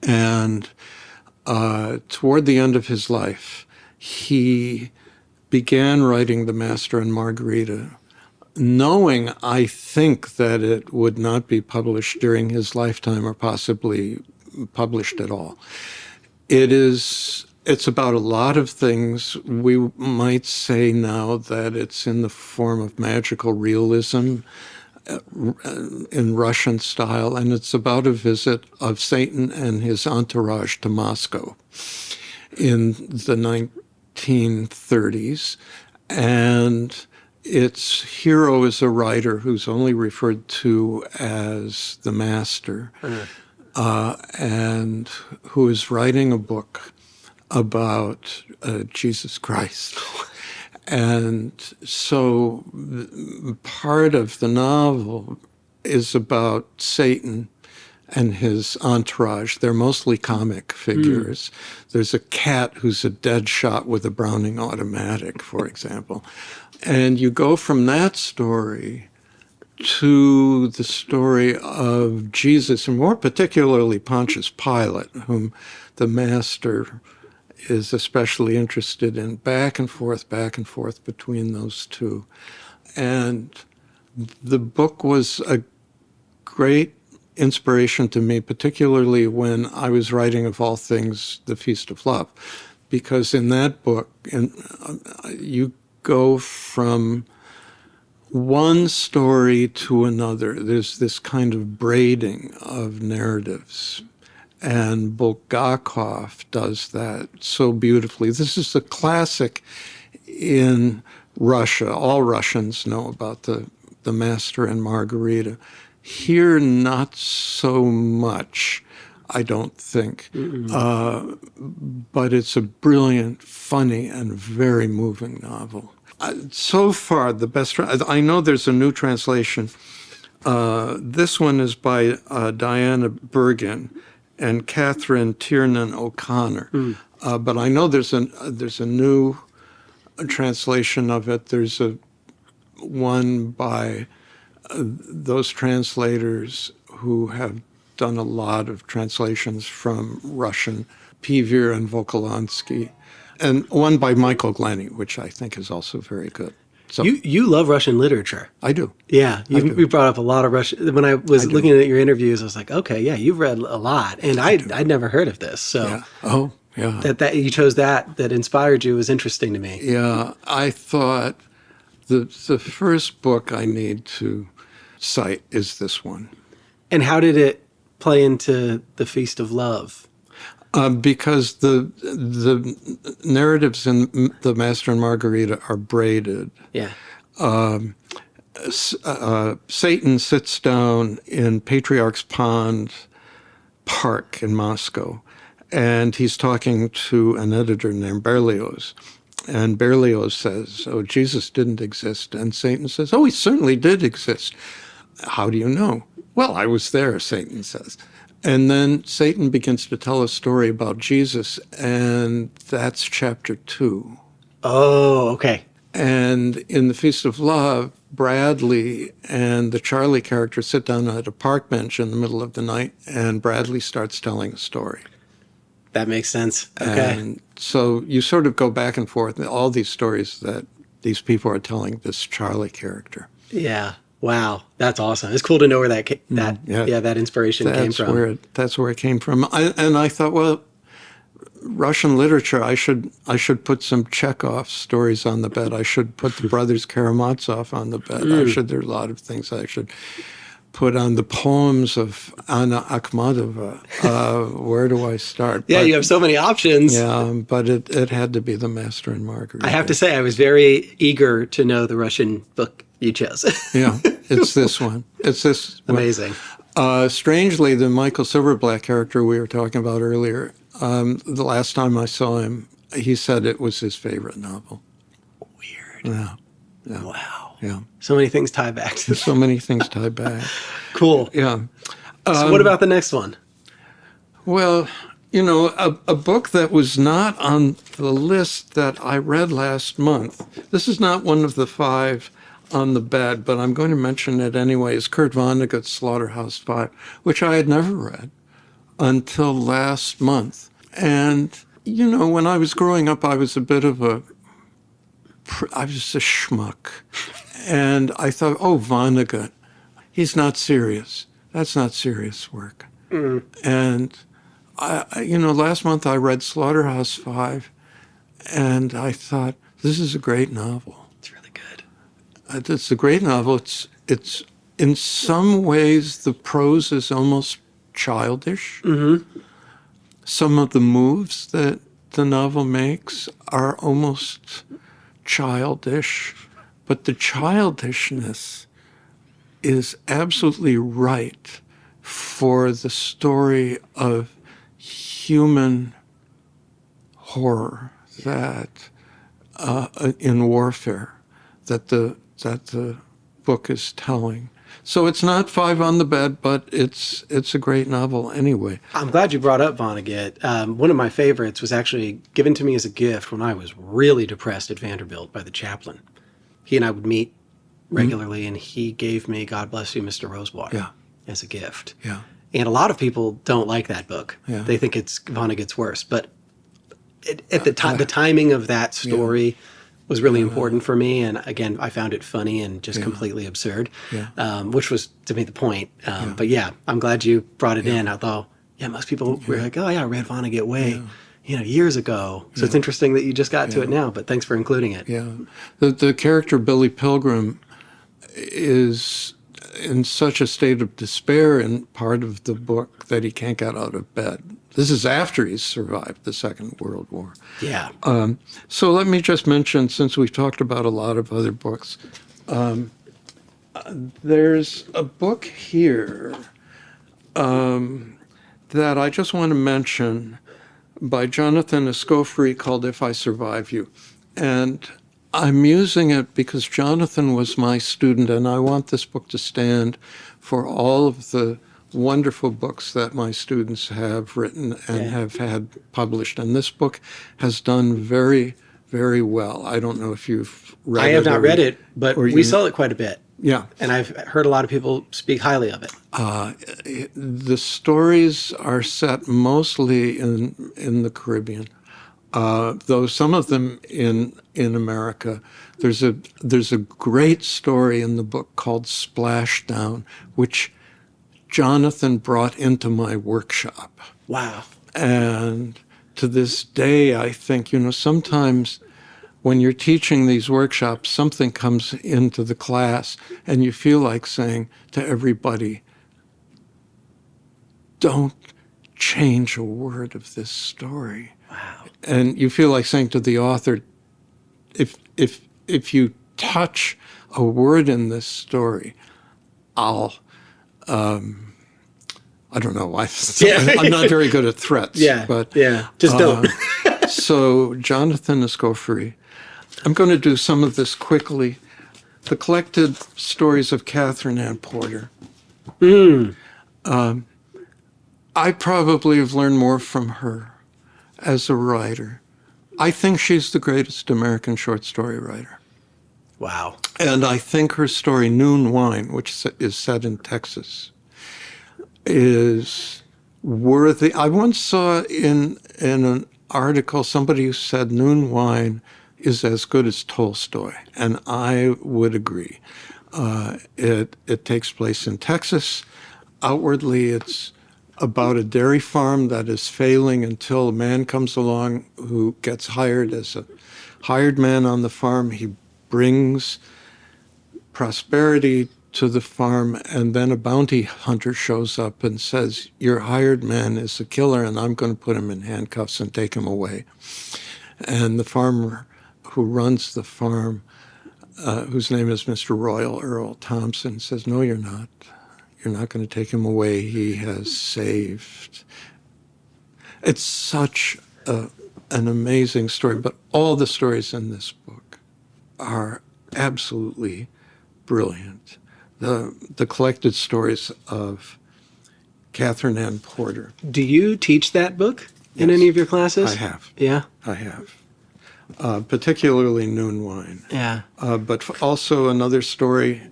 And toward the end of his life, he began writing The Master and Margarita, knowing, I think, that it would not be published during his lifetime or possibly published at all. It's about a lot of things. We might say now that it's in the form of magical realism in Russian style, and it's about a visit of Satan and his entourage to Moscow in the 1930s. And its hero is a writer who's only referred to as the Master. And who is writing a book about Jesus Christ. And so part of the novel is about Satan and his entourage. They're mostly comic figures. There's a cat who's a dead shot with a Browning automatic, for example. And you go from that story to the story of Jesus, and more particularly Pontius Pilate, whom the Master is especially interested in, back and forth between those two. And the book was a great inspiration to me, particularly when I was writing, of all things, The Feast of Love, because in that book, you go from one story to another. There's this kind of braiding of narratives. And Bulgakov does that so beautifully. This is a classic in Russia. All Russians know about the Master and Margarita. Here, not so much, I don't think. But it's a brilliant, funny, and very moving novel. So far, the best. I know there's a new translation. This one is by Diana Bergen and Catherine Tiernan O'Connor. But I know there's a new translation of it. There's one by those translators who have done a lot of translations from Russian, Pever and Volkolansky. And one by Michael Glenny, which I think is also very good. So you love Russian literature. I do. Yeah, you brought up a lot of Russian. When I was looking at your interviews, I was like, okay, yeah, you've read a lot, and I'd never heard of this. So yeah. Oh, yeah. That you chose that inspired you was interesting to me. Yeah, I thought the first book I need to cite is this one. And how did it play into the Feast of Love? Because the narratives in The Master and Margarita are braided. Yeah. Satan sits down in Patriarch's Pond Park in Moscow, and he's talking to an editor named Berlioz. And Berlioz says, oh, Jesus didn't exist. And Satan says, oh, he certainly did exist. How do you know? Well, I was there, Satan says. And then Satan begins to tell a story about Jesus, and that's chapter 2. Oh, okay. And in The Feast of Love, Bradley and the Charlie character sit down at a park bench in the middle of the night, and Bradley starts telling a story. That makes sense. Okay. And so you sort of go back and forth, all these stories that these people are telling this Charlie character. Yeah. Wow. That's awesome. It's cool to know where that that inspiration came from. That's where it came from. And I thought, well, Russian literature, I should put some Chekhov stories on the bed. I should put the Brothers Karamazov on the bed. There are a lot of things I should put on the poems of Anna Akhmatova. Where do I start? Yeah, you have so many options. Yeah, but it had to be The Master and Margarita. I have to say, I was very eager to know the Russian book you chose. Yeah, it's this one. It's this one. Amazing. Strangely, the Michael Silverblatt character we were talking about earlier, the last time I saw him, he said it was his favorite novel. Weird. Yeah. Wow. Yeah. So many things tie back to So many things tie back. Cool. Yeah. So what about the next one? Well, you know, a book that was not on the list that I read last month. This is not one of the 5 on the bed, but I'm going to mention it anyway. Is Kurt Vonnegut's Slaughterhouse-Five, which I had never read until last month. And, you know, when I was growing up, I was a schmuck. And I thought, oh, Vonnegut, he's not serious. That's not serious work. And, last month I read Slaughterhouse-Five, and I thought, this is a great novel. It's really good. It's a great novel. It's in some ways, the prose is almost childish. Mm-hmm. Some of the moves that the novel makes are almost childish, but the childishness is absolutely right for the story of human horror that in warfare that the book is telling. So it's not 5 on the bed, but it's a great novel anyway. I'm glad you brought up Vonnegut. One of my favorites was actually given to me as a gift when I was really depressed at Vanderbilt by the chaplain. He and I would meet regularly, and he gave me God Bless You, Mr. Rosewater as a gift. Yeah. And a lot of people don't like that book. Yeah. They think it's Vonnegut's worst. But at the time, the timing of that story was really important for me. And again, I found it funny and just completely absurd, which was to me the point. But yeah, I'm glad you brought it in. Although, most people were like, oh yeah, I read Vonnegut years ago. So it's interesting that you just got to it now, but thanks for including it. Yeah. The character Billy Pilgrim is in such a state of despair in part of the book that he can't get out of bed. This is after he's survived the Second World War. Yeah. So let me just mention, since we've talked about a lot of other books, there's a book here that I just want to mention by Jonathan Escoffery called If I Survive You. And I'm using it because Jonathan was my student, and I want this book to stand for all of the wonderful books that my students have written and have had published. And this book has done very, very well. I don't know if you've read it. I have not read it, but we sell it quite a bit. Yeah. And I've heard a lot of people speak highly of it. The stories are set mostly in the Caribbean. Though some of them in America. There's a great story in the book called Splashdown, which Jonathan brought into my workshop. Wow. And to this day, I think, sometimes when you're teaching these workshops, something comes into the class and you feel like saying to everybody, don't change a word of this story. Wow. And you feel like saying to the author, if you touch a word in this story, I'll, I don't know why. I'm not very good at threats. Just don't. So Jonathan Escoffery I'm going to do some of this quickly. The collected stories of Catherine Ann Porter. I probably have learned more from her as a writer. I think she's the greatest American short story writer. Wow. And I think her story, Noon Wine, which is set in Texas, is worthy. I once saw in an article somebody who said Noon Wine is as good as Tolstoy, and I would agree. It takes place in Texas. Outwardly, it's about a dairy farm that is failing until a man comes along who gets hired as a hired man on the farm. He brings prosperity to the farm, and then a bounty hunter shows up and says, your hired man is a killer, and I'm going to put him in handcuffs and take him away. And the farmer who runs the farm, whose name is Mr. Royal Earl Thompson, says, no, you're not. You're not going to take him away. He has saved. It's such an amazing story, but all the stories in this book are absolutely brilliant. The collected stories of Catherine Ann Porter. Do you teach that book in any of your classes? I have. Yeah? I have. Particularly Noon Wine. Yeah. But also another story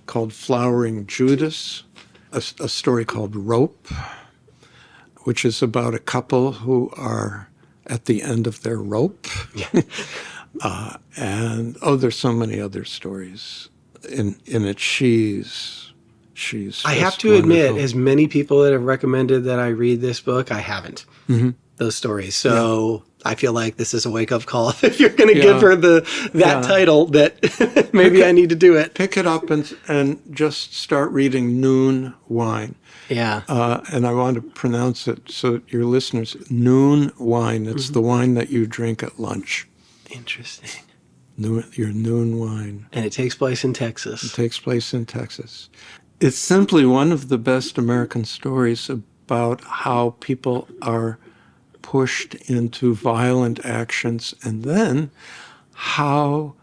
called Flowering Judas, a story called Rope, which is about a couple who are at the end of their rope. Yeah. And there's so many other stories in it. She's I have to wonderful. admit, as many people that have recommended that I read this book, I haven't. Those stories. So I feel like this is a wake-up call. If you're going to give her that title, that maybe I need to do it. Pick it up and just start reading Noon Wine. Yeah. And I want to pronounce it so your listeners, Noon Wine. It's the wine that you drink at lunch. Interesting. Your Noon Wine. And it takes place in Texas. It takes place in Texas. It's simply one of the best American stories about how people are pushed into violent actions, and then how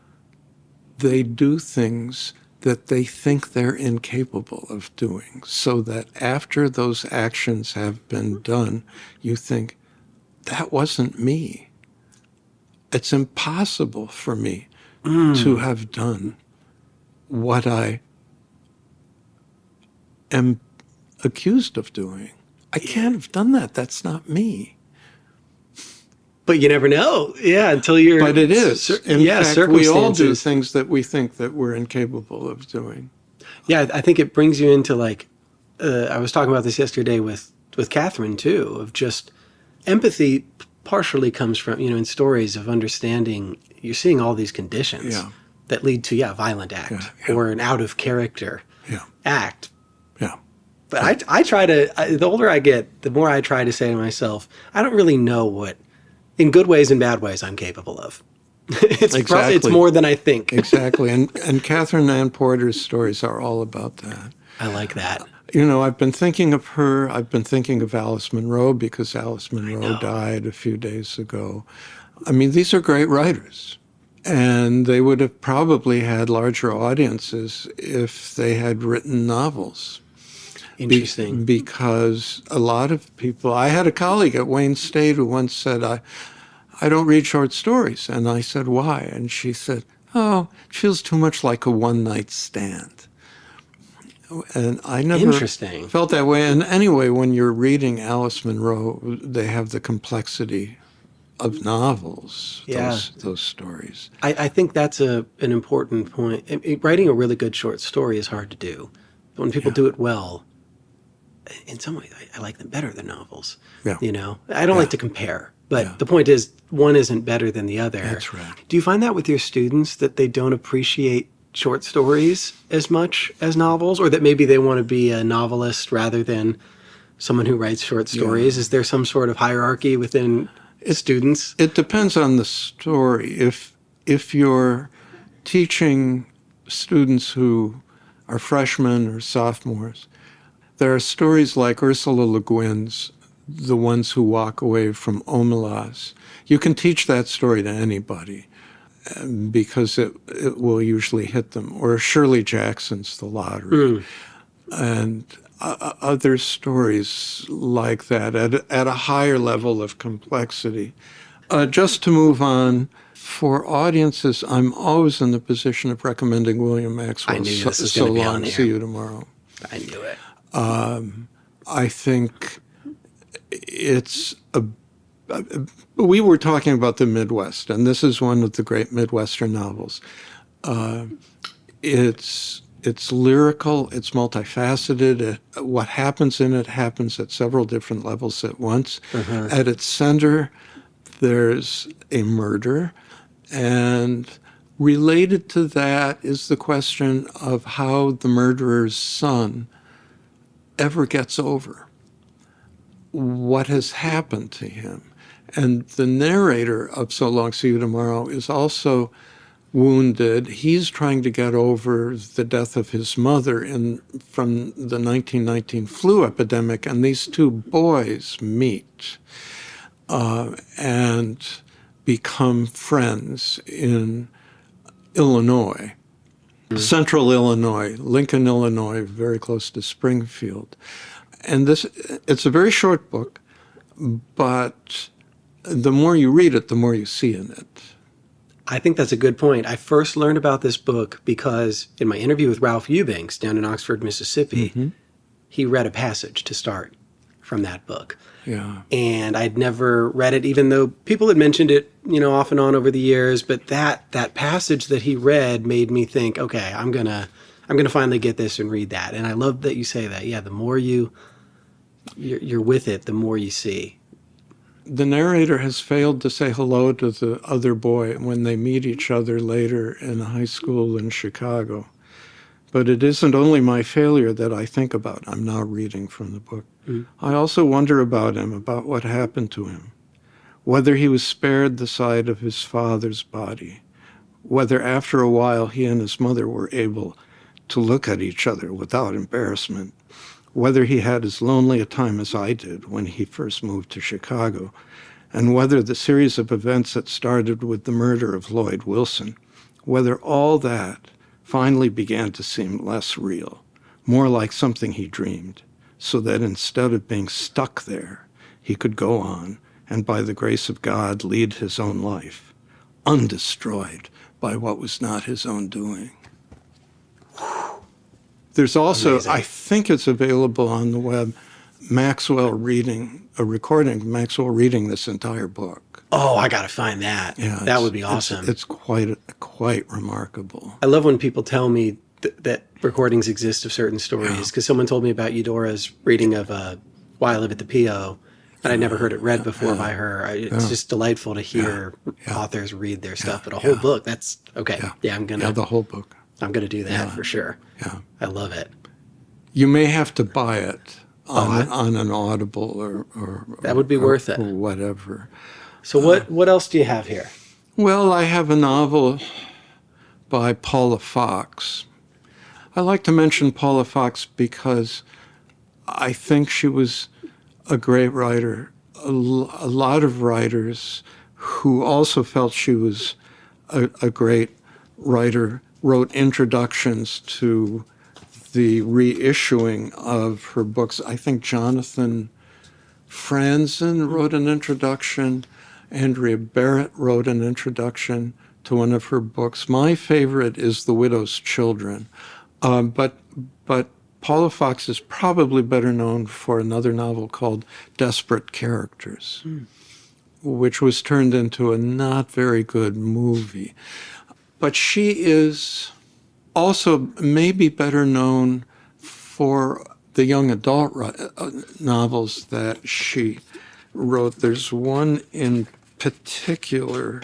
they do things that they think they're incapable of doing, so that after those actions have been done, you think, that wasn't me. It's impossible for me to have done what I am accused of doing. I can't have done that. That's not me. But you never know. Yeah, until you're... But it is. In fact, we all do circumstances. things that we think that we're incapable of doing. Yeah, I think it brings you into like... I was talking about this yesterday with Catherine, too, of just empathy partially comes from, in stories of understanding, you're seeing all these conditions that lead to, a violent act or an out-of-character act. Yeah. But I try to... the older I get, the more I try to say to myself, I don't really know what... in good ways and bad ways, I'm capable of. It's more than I think. Exactly. And Catherine Ann Porter's stories are all about that. I like that. I've been thinking of her. I've been thinking of Alice Munro because Alice Munro died a few days ago. I mean, these are great writers. And they would have probably had larger audiences if they had written novels. Interesting. Because a lot of people, I had a colleague at Wayne State who once said, I don't read short stories. And I said, why? And she said, it feels too much like a one-night stand. And I never felt that way. And anyway, when you're reading Alice Munro, they have the complexity of novels, those stories. I think that's an important point. Writing a really good short story is hard to do. But when people do it well, in some ways, I like them better than novels. Yeah. I don't like to compare, but the point is, one isn't better than the other. That's right. Do you find that with your students, that they don't appreciate short stories as much as novels, or that maybe they want to be a novelist rather than someone who writes short stories? Is there some sort of hierarchy within students? It depends on the story. If you're teaching students who are freshmen or sophomores, there are stories like Ursula Le Guin's The Ones Who Walk Away from Omelas. You can teach that story to anybody. because it will usually hit them. Or Shirley Jackson's The Lottery. And other stories like that at a higher level of complexity. Just to move on, for audiences, I'm always in the position of recommending William Maxwell's I knew this was So going to be on Long, here. See You Tomorrow. I knew it. I think it's we were talking about the Midwest, and this is one of the great Midwestern novels. It's lyrical, it's multifaceted. What happens in it happens at several different levels at once. At its center, there's a murder, and related to that is the question of how the murderer's son ever gets over what has happened to him. And the narrator of So Long, See You Tomorrow is also wounded. He's trying to get over the death of his mother from the 1919 flu epidemic, and these two boys meet and become friends in Illinois, central Illinois, Lincoln, Illinois, very close to Springfield. And it's a very short book, but the more you read it, the more you see in it. I think that's a good point. I first learned about this book because in my interview with Ralph Eubanks down in Oxford, Mississippi, he read a passage to start from that book. Yeah. And I'd never read it, even though people had mentioned it, off and on over the years. But that passage that he read made me think, okay, I'm gonna finally get this and read that. And I love that you say that. Yeah, the more you're with it, the more you see. The narrator has failed to say hello to the other boy when they meet each other later in high school in Chicago. But it isn't only my failure that I think about. I'm now reading from the book. I also wonder about him, about what happened to him, whether he was spared the sight of his father's body, whether after a while he and his mother were able to look at each other without embarrassment, whether he had as lonely a time as I did when he first moved to Chicago, and whether the series of events that started with the murder of Lloyd Wilson, whether all that finally began to seem less real, more like something he dreamed, so that instead of being stuck there, he could go on and by the grace of God lead his own life, undestroyed by what was not his own doing. There's also, Amazing. I think it's available on the web, a recording of Maxwell reading this entire book. Oh, I got to find that. Yeah, that would be awesome. It's quite remarkable. I love when people tell me that recordings exist of certain stories, because someone told me about Eudora's reading of Why I Live at the P.O., and I'd never heard it read before by her. It's just delightful to hear authors read their stuff, but a whole book, that's, okay. Yeah, I'm going to. Yeah, the whole book. I'm going to do that for sure. Yeah. I love it. You may have to buy it on an Audible or that would be worth it. Or whatever. So what else do you have here? Well, I have a novel by Paula Fox. I like to mention Paula Fox because I think she was a great writer. A lot of writers who also felt she was a great writer wrote introductions to the reissuing of her books. I think Jonathan Franzen wrote an introduction. Andrea Barrett wrote an introduction to one of her books. My favorite is The Widow's Children. But Paula Fox is probably better known for another novel called Desperate Characters, which was turned into a not very good movie. But she is also maybe better known for the young adult novels that she wrote. There's one in particular,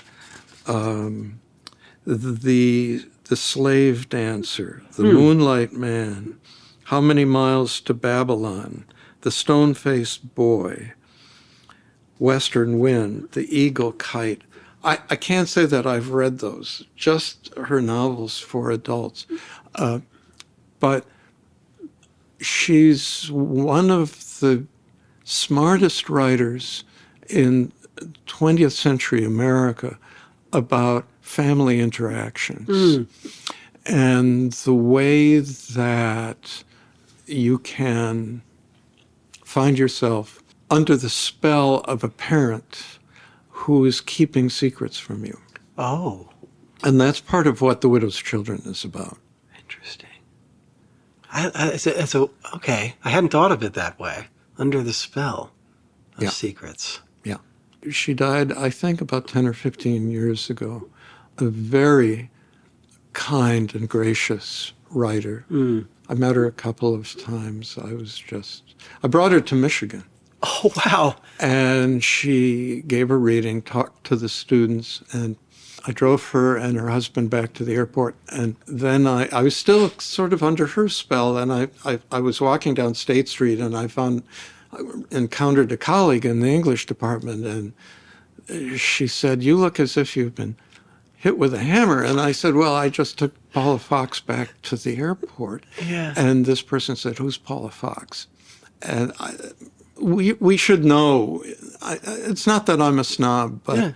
the Slave Dancer, The Moonlight Man, How Many Miles to Babylon, The Stone-Faced Boy, Western Wind, The Eagle Kite. I can't say that I've read those, just her novels for adults. But she's one of the smartest writers in 20th century America about family interactions and the way that you can find yourself under the spell of a parent who is keeping secrets from you. Oh. And that's part of what The Widow's Children is about. Interesting. Okay. I hadn't thought of it that way. Under the spell of secrets. Yeah. She died, I think, about 10 or 15 years ago. A very kind and gracious writer. I met her a couple of times. I brought her to Michigan. Oh, wow. And she gave a reading, talked to the students, and I drove her and her husband back to the airport. And then I was still sort of under her spell, and I was walking down State Street, and I encountered a colleague in the English department, and she said, "You look as if you've been hit with a hammer." And I said, "Well, I just took Paula Fox back to the airport." Yeah. And this person said, "Who's Paula Fox?" And we should know. It's not that I'm a snob, but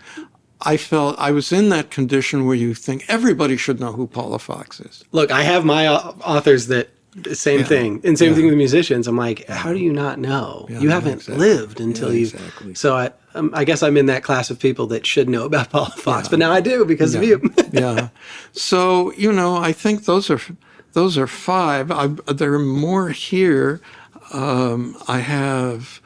I felt I was in that condition where you think everybody should know who Paula Fox is. Look, I have my authors that same thing, and same thing with musicians. I'm like, how do you not know? You haven't lived until you. Exactly. So I guess I'm in that class of people that should know about Paula Fox, but now I do because of you. Yeah. So I think those are five. There are more here. I have.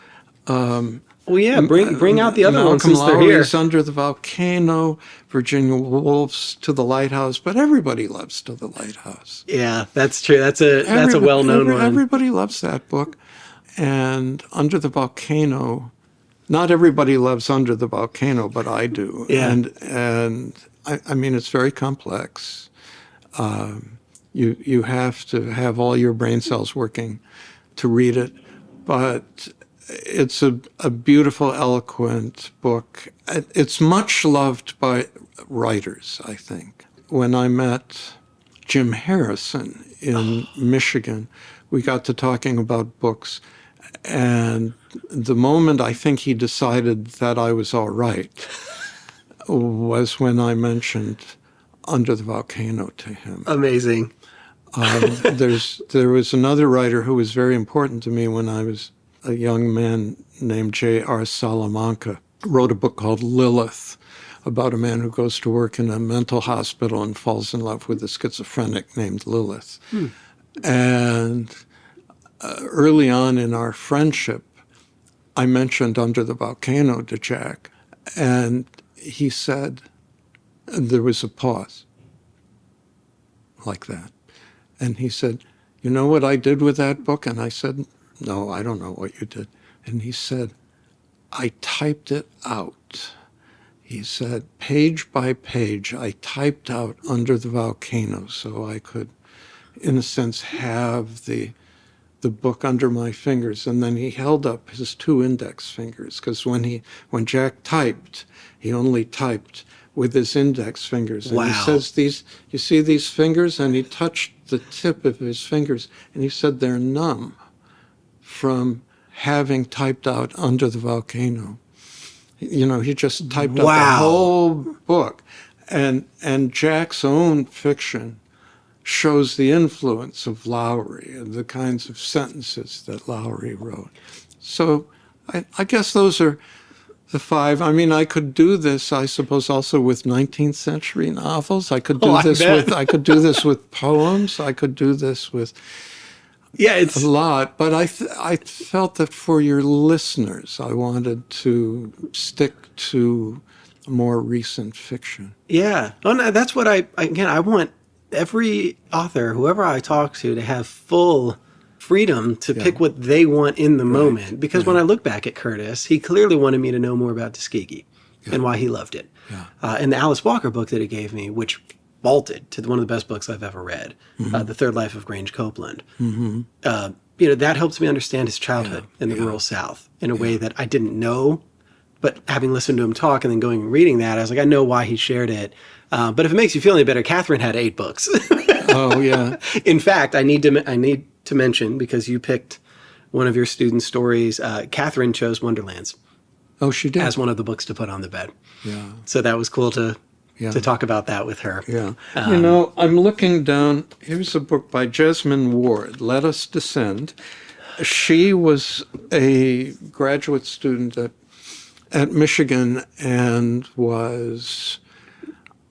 Bring out the other ones since they're here. Lowry's Under the Volcano, Virginia Woolf's To the Lighthouse, but everybody loves To the Lighthouse. Yeah, that's true. That's a well-known one. Everybody loves that book. And Under the Volcano, not everybody loves Under the Volcano, but I do. Yeah. And I mean, it's very complex. You have to have all your brain cells working to read it, but it's a beautiful, eloquent book. It's much loved by writers, I think. When I met Jim Harrison in Michigan, we got to talking about books, and the moment I think he decided that I was all right was when I mentioned Under the Volcano to him. Amazing. There was another writer who was very important to me when I was a young man named J.R. Salamanca, wrote a book called Lilith about a man who goes to work in a mental hospital and falls in love with a schizophrenic named Lilith. And early on in our friendship, I mentioned Under the Volcano to Jack, and he said, and there was a pause like that. And he said, "You know what I did with that book?" And I said, "No, I don't know what you did." And he said, "I typed it out." He said, page by page, I typed out Under the Volcano so I could, in a sense, have the book under my fingers. And then he held up his two index fingers, because when Jack typed, he only typed with his index fingers. And he says, you see these fingers? And he touched the tip of his fingers, and he said they're numb from having typed out Under the Volcano. He just typed out the whole book. And Jack's own fiction shows the influence of Lowry and the kinds of sentences that Lowry wrote. So I guess those are the five. I mean, I could do this, I suppose, also with 19th century novels. I could do I could do this with poems. I could do this with a lot. But I felt that for your listeners, I wanted to stick to more recent fiction. Yeah. Oh, no, that's what I want every author, whoever I talk to have full freedom to pick what they want in the moment. Because when I look back at Curtis, he clearly wanted me to know more about Tuskegee and why he loved it. Yeah. And the Alice Walker book that he gave me, which vaulted to one of the best books I've ever read, The Third Life of Grange Copeland. That helps me understand his childhood in the rural South in a way that I didn't know. But having listened to him talk and then going and reading that, I was like, I know why he shared it. But if it makes you feel any better, Catherine had 8 books. Oh, yeah. In fact, I need to mention, because you picked one of your students' stories, Catherine chose Wonderlands. Oh, she did? As one of the books to put on the bed. Yeah. So that was cool to Yeah. to talk about that with her. Yeah. I'm looking down. Here's a book by Jesmyn Ward, Let Us Descend. She was a graduate student at Michigan and was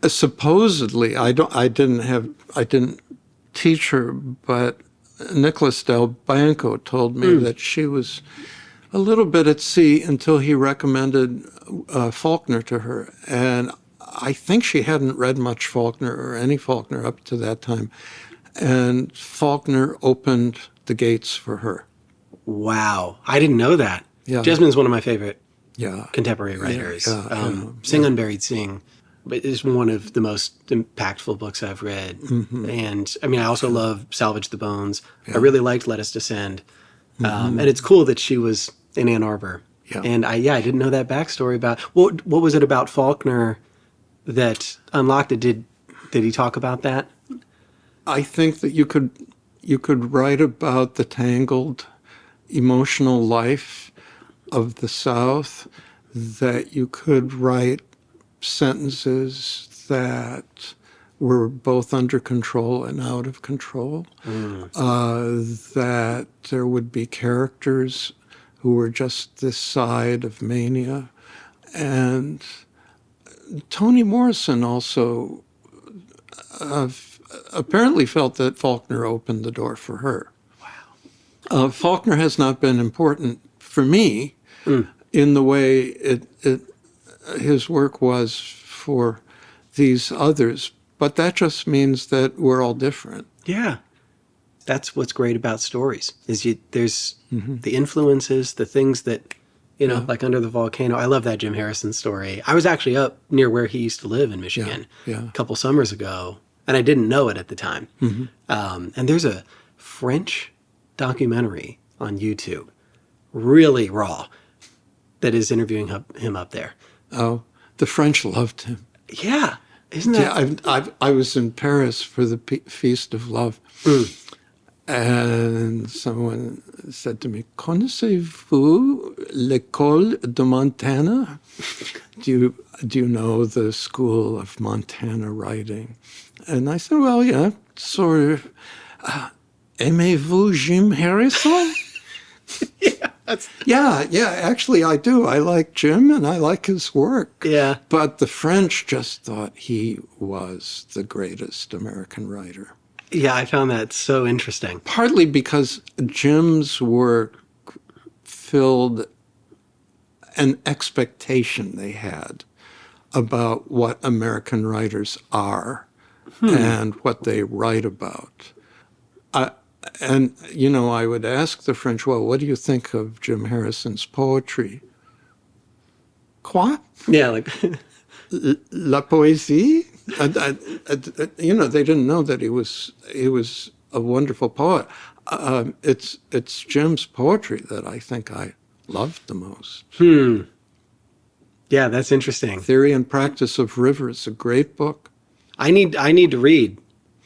supposedly, I didn't teach her, but Nicholas Del Banco told me that she was a little bit at sea until he recommended Faulkner to her. And I think she hadn't read much Faulkner or any Faulkner up to that time. And Faulkner opened the gates for her. Wow. I didn't know that. Yeah. Jesmyn's one of my favorite Yeah. contemporary writers. Yeah. Sing Unburied Sing is one of the most impactful books I've read. And I mean, I also love Salvage the Bones. I really liked Let Us Descend. And it's cool that she was in Ann Arbor. Yeah. And I didn't know that backstory about, what was it about Faulkner that unlocked it? Did he talk about that? I think that you could write about the tangled emotional life of the South, that you could write sentences that were both under control and out of control, that there would be characters who were just this side of mania. And Toni Morrison also apparently felt that Faulkner opened the door for her. Wow. Faulkner has not been important for me in the way his work was for these others, but that just means that we're all different. Yeah. That's what's great about stories, is there's the influences, the things that, like Under the Volcano. I love that Jim Harrison story. I was actually up near where he used to live in Michigan a couple summers ago, and I didn't know it at the time. And there's a French documentary on YouTube, really raw, that is interviewing him up there. Oh, the French loved him. Yeah. Isn't that? Yeah, I was in Paris for the Feast of Love. And someone said to me, "Connaissez-vous l'école de Montana?" Do you know the school of Montana writing? And I said, "Well, yeah, sort of. Aimez-vous Jim Harrison?" Yeah, actually I do. I like Jim and I like his work. Yeah. But the French just thought he was the greatest American writer. Yeah, I found that so interesting. Partly because Jim's work filled an expectation they had about what American writers are and what they write about. I would ask the French, well, what do you think of Jim Harrison's poetry? Quoi? Yeah, like La poésie? They didn't know that he was a wonderful poet. It's Jim's poetry that I think I loved the most. Yeah, that's interesting. Theory and Practice of Rivers, a great book. I need to read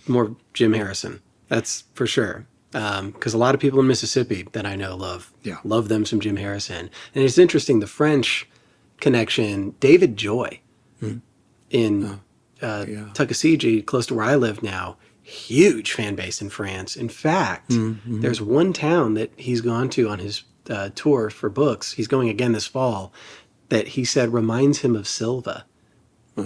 more Jim Harrison. That's for sure. Because a lot of people in Mississippi that I know love them some Jim Harrison. And it's interesting, the French connection. David Joy in Tuckasegee, close to where I live now, huge fan base in France. In fact, there's one town that he's gone to on his tour for books. He's going again this fall, that he said reminds him of Silva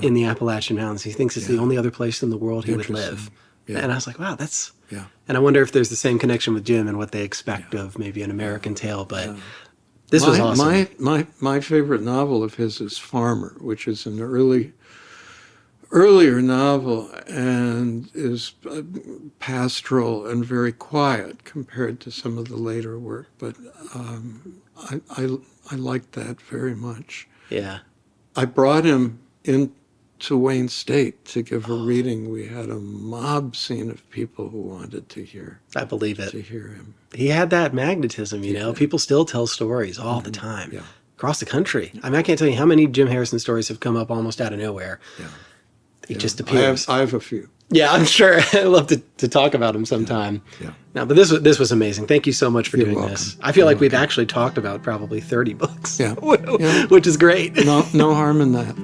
in the Appalachian Mountains. He thinks it's the only other place in the world he would live. Yeah. And I was like, wow, that's... Yeah. And I wonder if there's the same connection with Jim and what they expect of maybe an American tale. But this was awesome. My favorite novel of his is Farmer, which is an earlier novel and is pastoral and very quiet compared to some of the later work. But I liked that very much. Yeah. I brought him into Wayne State to give a reading. We had a mob scene of people who wanted to hear. I believe it. To hear him. He had that magnetism, People still tell stories all the time. Yeah. Across the country. I mean, I can't tell you how many Jim Harrison stories have come up almost out of nowhere. Yeah. He just appears. I have a few. Yeah, I'm sure. I'd love to talk about him sometime. Yeah. No, but this was amazing. Thank you so much for You're doing welcome. this. I feel like we've actually talked about probably 30 books. Yeah. Which is great. No harm in that.